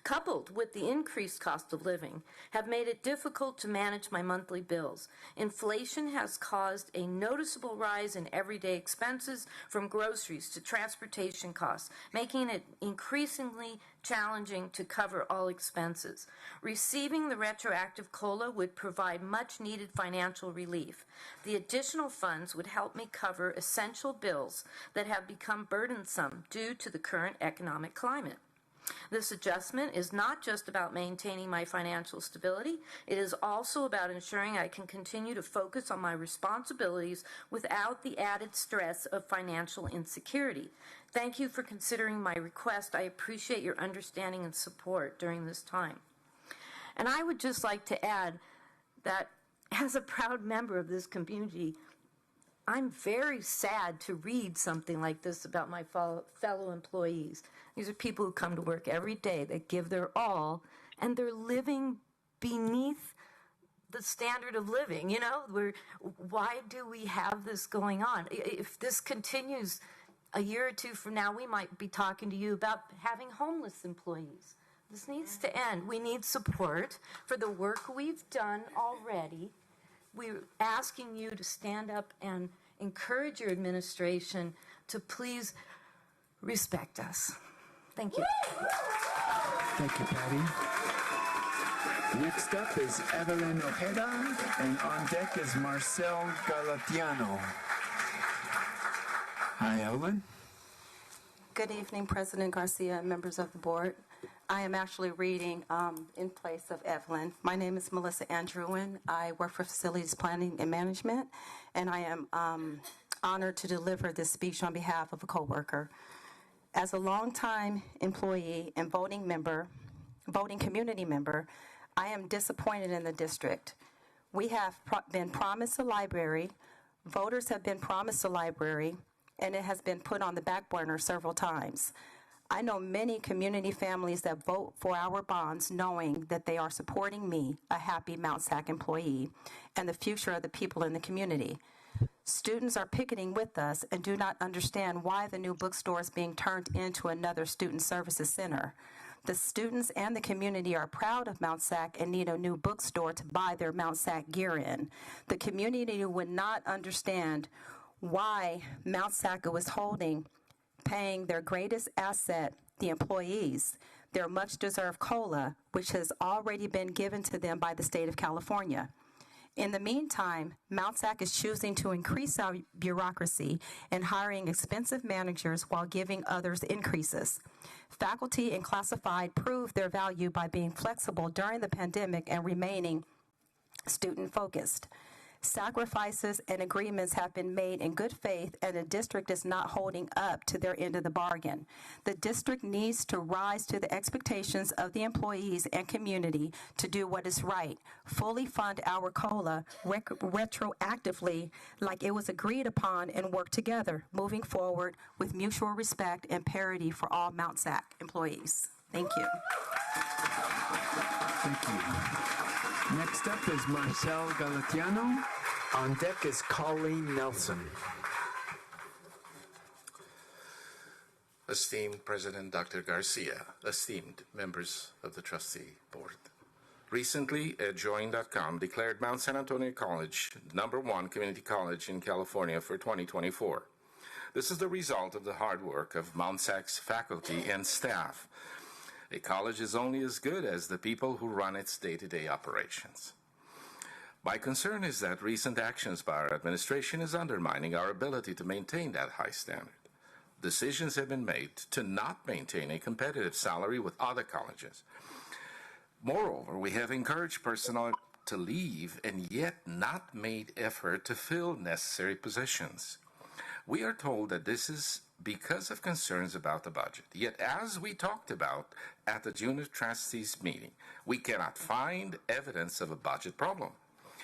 coupled with the increased cost of living, have made it difficult to manage my monthly bills. Inflation has caused a noticeable rise in everyday expenses, from groceries to transportation costs, making it increasingly challenging to cover all expenses. Receiving the retroactive COLA would provide much-needed financial relief. The additional funds would help me cover essential bills that have become burdensome due to the current economic climate. This adjustment is not just about maintaining my financial stability, it is also about ensuring I can continue to focus on my responsibilities without the added stress of financial insecurity. Thank you for considering my request. I appreciate your understanding and support during this time. And I would just like to add that as a proud member of this community, I'm very sad to read something like this about my fellow employees. These are people who come to work every day, that give their all, and they're living beneath the standard of living. You know, why do we have this going on? If this continues a year or two from now, we might be talking to you about having homeless employees. This needs to end. We need support for the work we've done already. We're asking you to stand up and encourage your administration to please respect us. Thank you. Thank you, Patty. Next up is Evelyn Ojeda, and on deck is Marcel Galatiano. Hi, Evelyn. Good evening, President Garcia and members of the board. I am actually reading in place of Evelyn. My name is Melissa Andrewen. I work for Facilities Planning and Management, and I am honored to deliver this speech on behalf of a coworker. As a longtime employee and voting community member, I am disappointed in the district. We have been promised a library, voters have been promised a library, and it has been put on the back burner several times. I know many community families that vote for our bonds knowing that they are supporting me, a happy Mount SAC employee, and the future of the people in the community. Students are picketing with us and do not understand why the new bookstore is being turned into another student services center. The students and the community are proud of Mount SAC and need a new bookstore to buy their Mount SAC gear in. The community would not understand why Mount SAC was paying their greatest asset, the employees, their much-deserved COLA, which has already been given to them by the state of California. In the meantime, Mount SAC is choosing to increase our bureaucracy and hiring expensive managers while giving others increases. Faculty and classified proved their value by being flexible during the pandemic and remaining student-focused. Sacrifices and agreements have been made in good faith, and the district is not holding up to their end of the bargain. The district needs to rise to the expectations of the employees and community to do what is right, fully fund our COLA retroactively like it was agreed upon, and work together, moving forward with mutual respect and parity for all Mount SAC employees. Thank you. Thank you. Next up is Marcel Galatiano. On deck is Colleen Nelson. Esteemed President Dr. Garcia, esteemed members of the Trustee Board. Recently, Join.com declared Mount San Antonio College #1 community college in California for 2024. This is the result of the hard work of Mount SAC's faculty and staff. A college is only as good as the people who run its day-to-day operations. My concern is that recent actions by our administration is undermining our ability to maintain that high standard. Decisions have been made to not maintain a competitive salary with other colleges. Moreover, we have encouraged personnel to leave and yet not made effort to fill necessary positions. We are told that this is because of concerns about the budget. Yet, as we talked about at the June Trustees meeting, we cannot find evidence of a budget problem.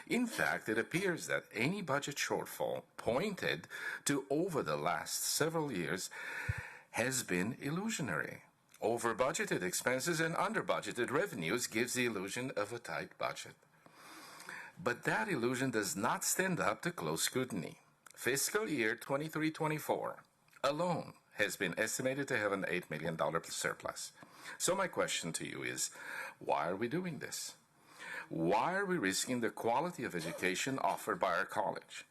In fact, it appears that any budget shortfall pointed to over the last several years has been illusionary. Over-budgeted expenses and under-budgeted revenues gives the illusion of a tight budget. But that illusion does not stand up to close scrutiny. Fiscal year 23-24 alone has been estimated to have an $8 million surplus. So my question to you is, why are we doing this? Why are we risking the quality of education offered by our college?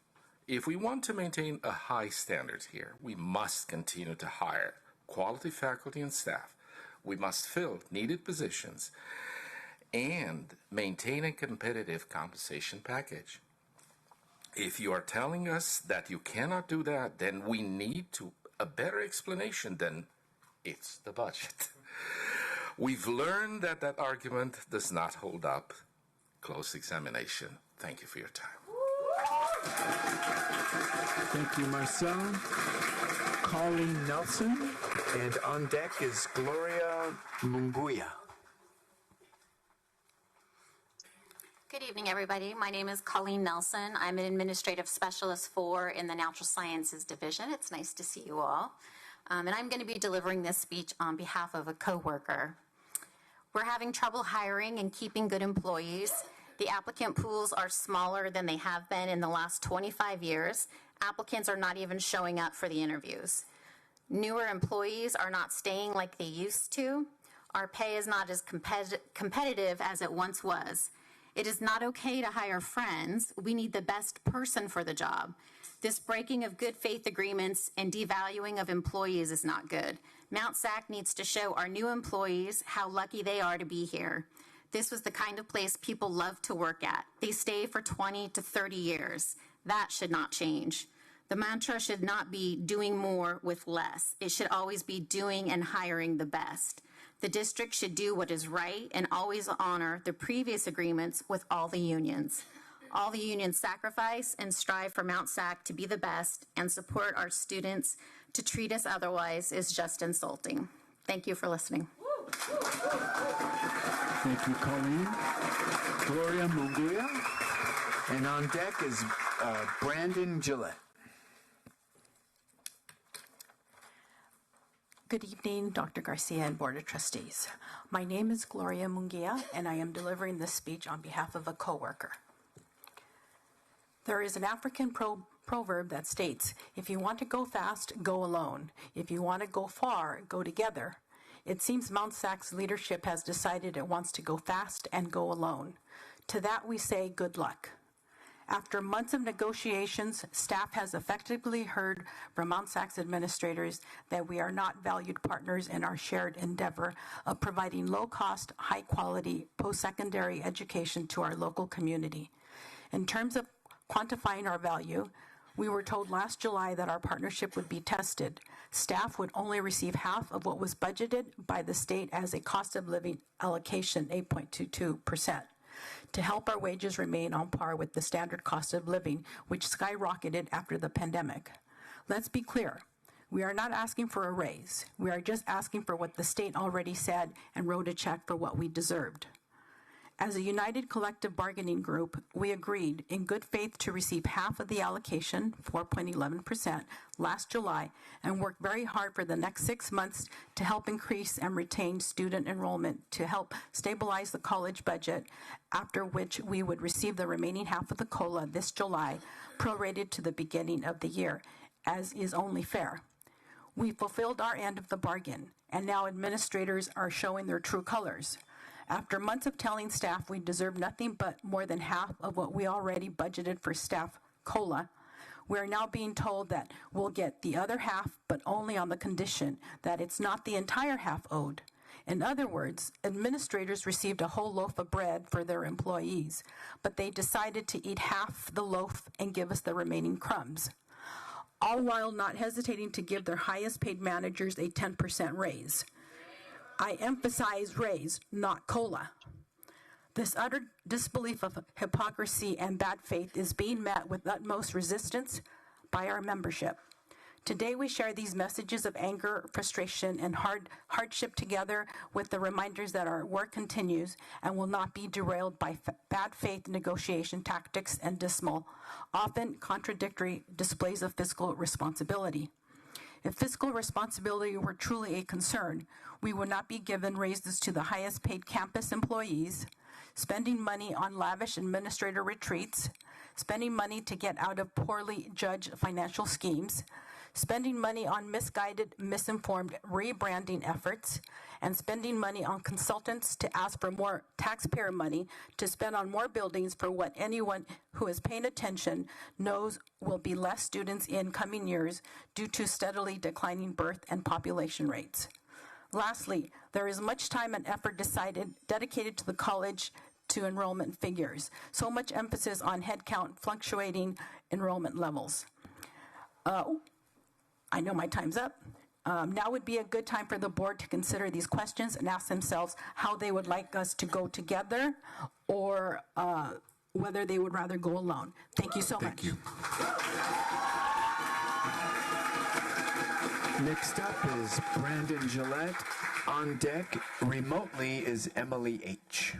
If we want to maintain a high standard here, we must continue to hire quality faculty and staff. We must fill needed positions and maintain a competitive compensation package. If you are telling us that you cannot do that, then we need a better explanation than it's the budget. We've learned that that argument does not hold up. Closed examination. Thank you for your time. Thank you, Marcel. Colleen Nelson, and on deck is Gloria Munguia. Good evening, everybody. My name is Colleen Nelson. I'm an Administrative Specialist 4 in the Natural Sciences Division. It's nice to see you all. And I'm going to be delivering this speech on behalf of a coworker. We're having trouble hiring and keeping good employees. The applicant pools are smaller than they have been in the last 25 years. Applicants are not even showing up for the interviews. Newer employees are not staying like they used to. Our pay is not as competitive as it once was. It is not okay to hire friends. We need the best person for the job. This breaking of good faith agreements and devaluing of employees is not good. Mount SAC needs to show our new employees how lucky they are to be here. This was the kind of place people love to work at. They stay for 20 to 30 years. That should not change. The mantra should not be doing more with less. It should always be doing and hiring the best. The district should do what is right and always honor the previous agreements with all the unions. All the unions sacrifice and strive for Mount SAC to be the best and support our students. To treat us otherwise is just insulting. Thank you for listening. Thank you, Colleen. Gloria Munguia. And on deck is Brandon Gillette. Good evening, Dr. Garcia and Board of Trustees. My name is Gloria Munguia, and I am delivering this speech on behalf of a coworker. There is an African proverb that states, if you want to go fast, go alone. If you want to go far, go together. It seems Mount SAC's leadership has decided it wants to go fast and go alone. To that we say good luck. After months of negotiations, staff has effectively heard from Mount SAC's administrators that we are not valued partners in our shared endeavor of providing low-cost, high-quality post-secondary education to our local community. In terms of quantifying our value, we were told last July that our partnership would be tested. Staff would only receive half of what was budgeted by the state as a cost of living allocation, 8.22%. To help our wages remain on par with the standard cost of living, which skyrocketed after the pandemic. Let's be clear. We are not asking for a raise. We are just asking for what the state already said and wrote a check for what we deserved. As a united collective bargaining group, we agreed in good faith to receive half of the allocation, 4.11%, last July, and worked very hard for the next 6 months to help increase and retain student enrollment to help stabilize the college budget, after which we would receive the remaining half of the COLA this July, prorated to the beginning of the year, as is only fair. We fulfilled our end of the bargain, and now administrators are showing their true colors. After months of telling staff we deserve nothing but more than half of what we already budgeted for staff COLA, we are now being told that we'll get the other half, but only on the condition that it's not the entire half owed. In other words, administrators received a whole loaf of bread for their employees, but they decided to eat half the loaf and give us the remaining crumbs, all while not hesitating to give their highest paid managers a 10% raise. I emphasize raise, not COLA. This utter disbelief of hypocrisy and bad faith is being met with utmost resistance by our membership. Today we share these messages of anger, frustration, and hardship together with the reminders that our work continues and will not be derailed by bad faith negotiation tactics and dismal, often contradictory displays of fiscal responsibility. If fiscal responsibility were truly a concern, we would not be given raises to the highest paid campus employees, spending money on lavish administrator retreats, spending money to get out of poorly judged financial schemes, spending money on misguided, misinformed rebranding efforts, and spending money on consultants to ask for more taxpayer money to spend on more buildings for what anyone who is paying attention knows will be less students in coming years due to steadily declining birth and population rates. Lastly, there is much time and effort dedicated to the college to enrollment figures. So much emphasis on headcount fluctuating enrollment levels. I know my time's up. Now would be a good time for the board to consider these questions and ask themselves how they would like us to go together or whether they would rather go alone. Thank you so much. Thank you. Next up is Brandon Gillette. On deck remotely is Emily H.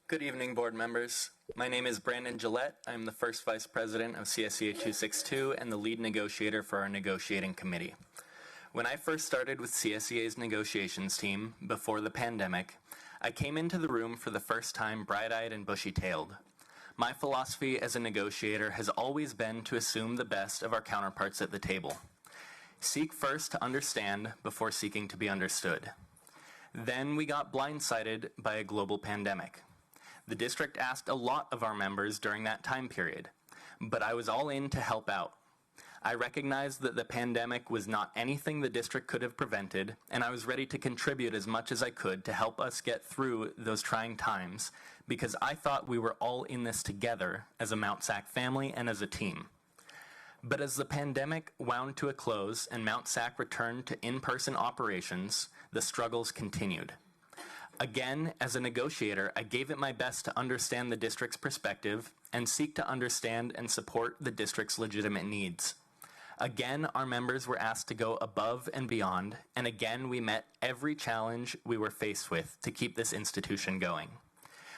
Good evening, board members. My name is Brandon Gillette. I'm the first vice president of CSEA 262 and the lead negotiator for our negotiating committee. When I first started with CSEA's negotiations team before the pandemic, I came into the room for the first time bright-eyed and bushy-tailed. My philosophy as a negotiator has always been to assume the best of our counterparts at the table. Seek first to understand before seeking to be understood. Then we got blindsided by a global pandemic. The district asked a lot of our members during that time period, but I was all in to help out. I recognized that the pandemic was not anything the district could have prevented, and I was ready to contribute as much as I could to help us get through those trying times, because I thought we were all in this together as a Mount SAC family and as a team. But as the pandemic wound to a close and Mount SAC returned to in-person operations, the struggles continued. Again, as a negotiator, I gave it my best to understand the district's perspective and seek to understand and support the district's legitimate needs. Again, our members were asked to go above and beyond, and again we met every challenge we were faced with to keep this institution going.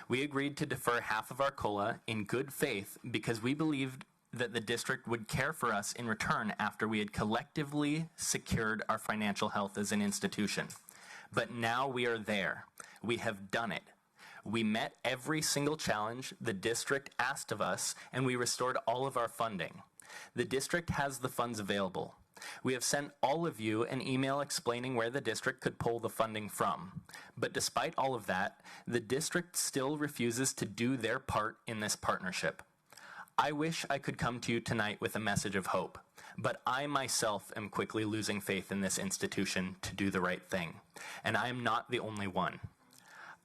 We agreed to defer half of our COLA in good faith because we believed that the district would care for us in return after we had collectively secured our financial health as an institution. But now we are there. We have done it. We met every single challenge the district asked of us, and we restored all of our funding. The district has the funds available. We have sent all of you an email explaining where the district could pull the funding from. But despite all of that, the district still refuses to do their part in this partnership. I wish I could come to you tonight with a message of hope, but I myself am quickly losing faith in this institution to do the right thing, and I am not the only one.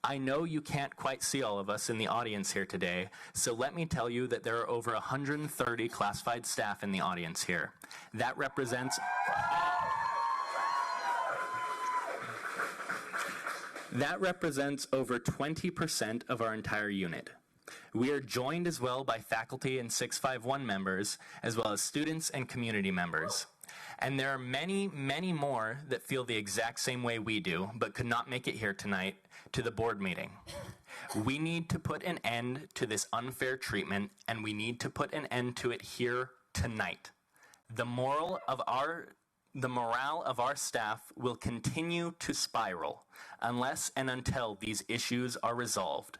I know you can't quite see all of us in the audience here today, so let me tell you that there are over 130 classified staff in the audience here. That represents over 20% of our entire unit. We are joined as well by faculty and 651 members, as well as students and community members. And there are many, many more that feel the exact same way we do, but could not make it here tonight to the board meeting. We need to put an end to this unfair treatment, and we need to put an end to it here tonight. The morale of our staff will continue to spiral unless and until these issues are resolved.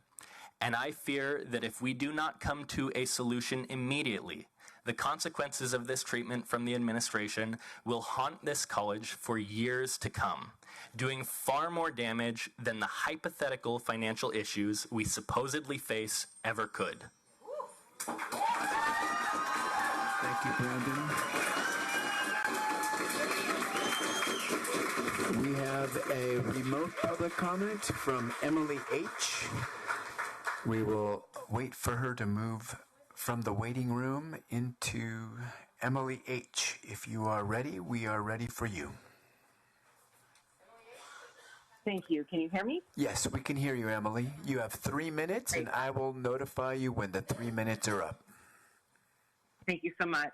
And I fear that if we do not come to a solution immediately, the consequences of this treatment from the administration will haunt this college for years to come, doing far more damage than the hypothetical financial issues we supposedly face ever could. Thank you, Brandon. We have a remote public comment from Emily H. We will wait for her to move from the waiting room into Emily H. If you are ready, we are ready for you. Thank you. Can you hear me? Yes, we can hear you, Emily. You have 3 minutes, and I will notify you when the 3 minutes are up. Thank you so much.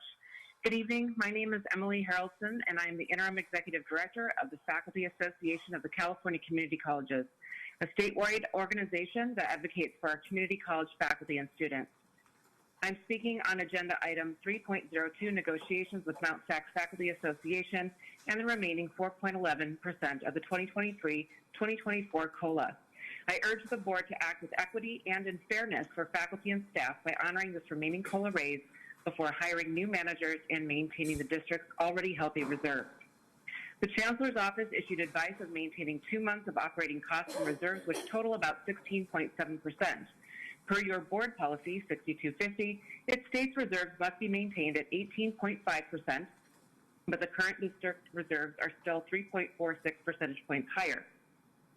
Good evening. My name is Emily Harrelson, and I am the Interim Executive Director of the Faculty Association of the California Community Colleges, a statewide organization that advocates for our community college faculty and students. I'm speaking on agenda item 3.02, negotiations with Mount SAC Faculty Association and the remaining 4.11% of the 2023-2024 COLA. I urge the board to act with equity and in fairness for faculty and staff by honoring this remaining COLA raise before hiring new managers and maintaining the district's already healthy reserves. The Chancellor's Office issued advice of maintaining 2 months of operating costs and reserves, which total about 16.7%. Per your board policy 6250, it states reserves must be maintained at 18.5%, but the current district reserves are still 3.46 percentage points higher.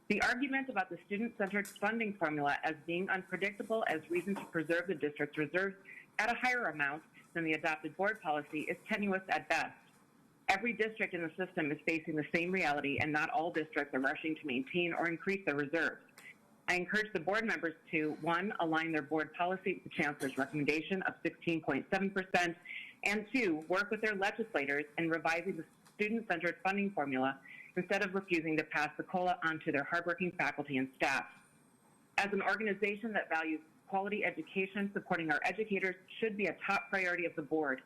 The argument about the student-centered funding formula as being unpredictable as reason to preserve the district's reserves at a higher amount than the adopted board policy is tenuous at best. Every district in the system is facing the same reality, and not all districts are rushing to maintain or increase their reserves. I encourage the board members to, 1, align their board policy with the Chancellor's recommendation of 16.7%, and 2, work with their legislators in revising the student-centered funding formula instead of refusing to pass the COLA onto their hardworking faculty and staff. As an organization that values quality education, supporting our educators should be a top priority of the board.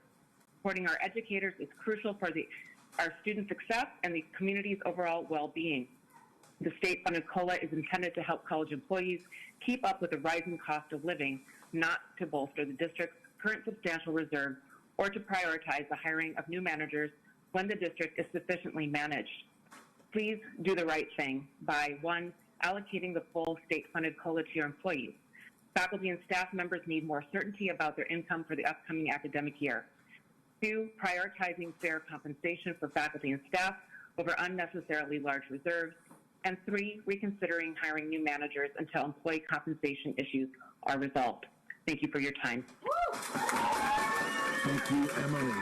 Supporting our educators is crucial for our student success and the community's overall well-being. The state-funded COLA is intended to help college employees keep up with the rising cost of living, not to bolster the district's current substantial reserves or to prioritize the hiring of new managers when the district is sufficiently managed. Please do the right thing by, 1, allocating the full state-funded COLA to your employees. Faculty and staff members need more certainty about their income for the upcoming academic year. 2, prioritizing fair compensation for faculty and staff over unnecessarily large reserves. And 3, reconsidering hiring new managers until employee compensation issues are resolved. Thank you for your time. Thank you, Emily.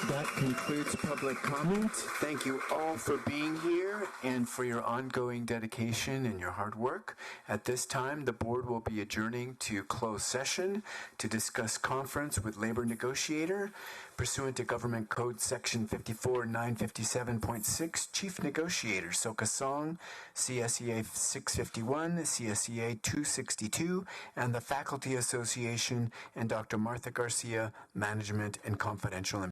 That concludes public comment. Thank you all for being here and for your ongoing dedication and your hard work. At this time, the board will be adjourning to closed session to discuss conference with labor negotiator. Pursuant to Government Code Section 54.957.6, Chief Negotiator Soka Song, CSEA 651, CSEA 262, and the Faculty Association, and Dr. Martha Garcia, Management and Confidential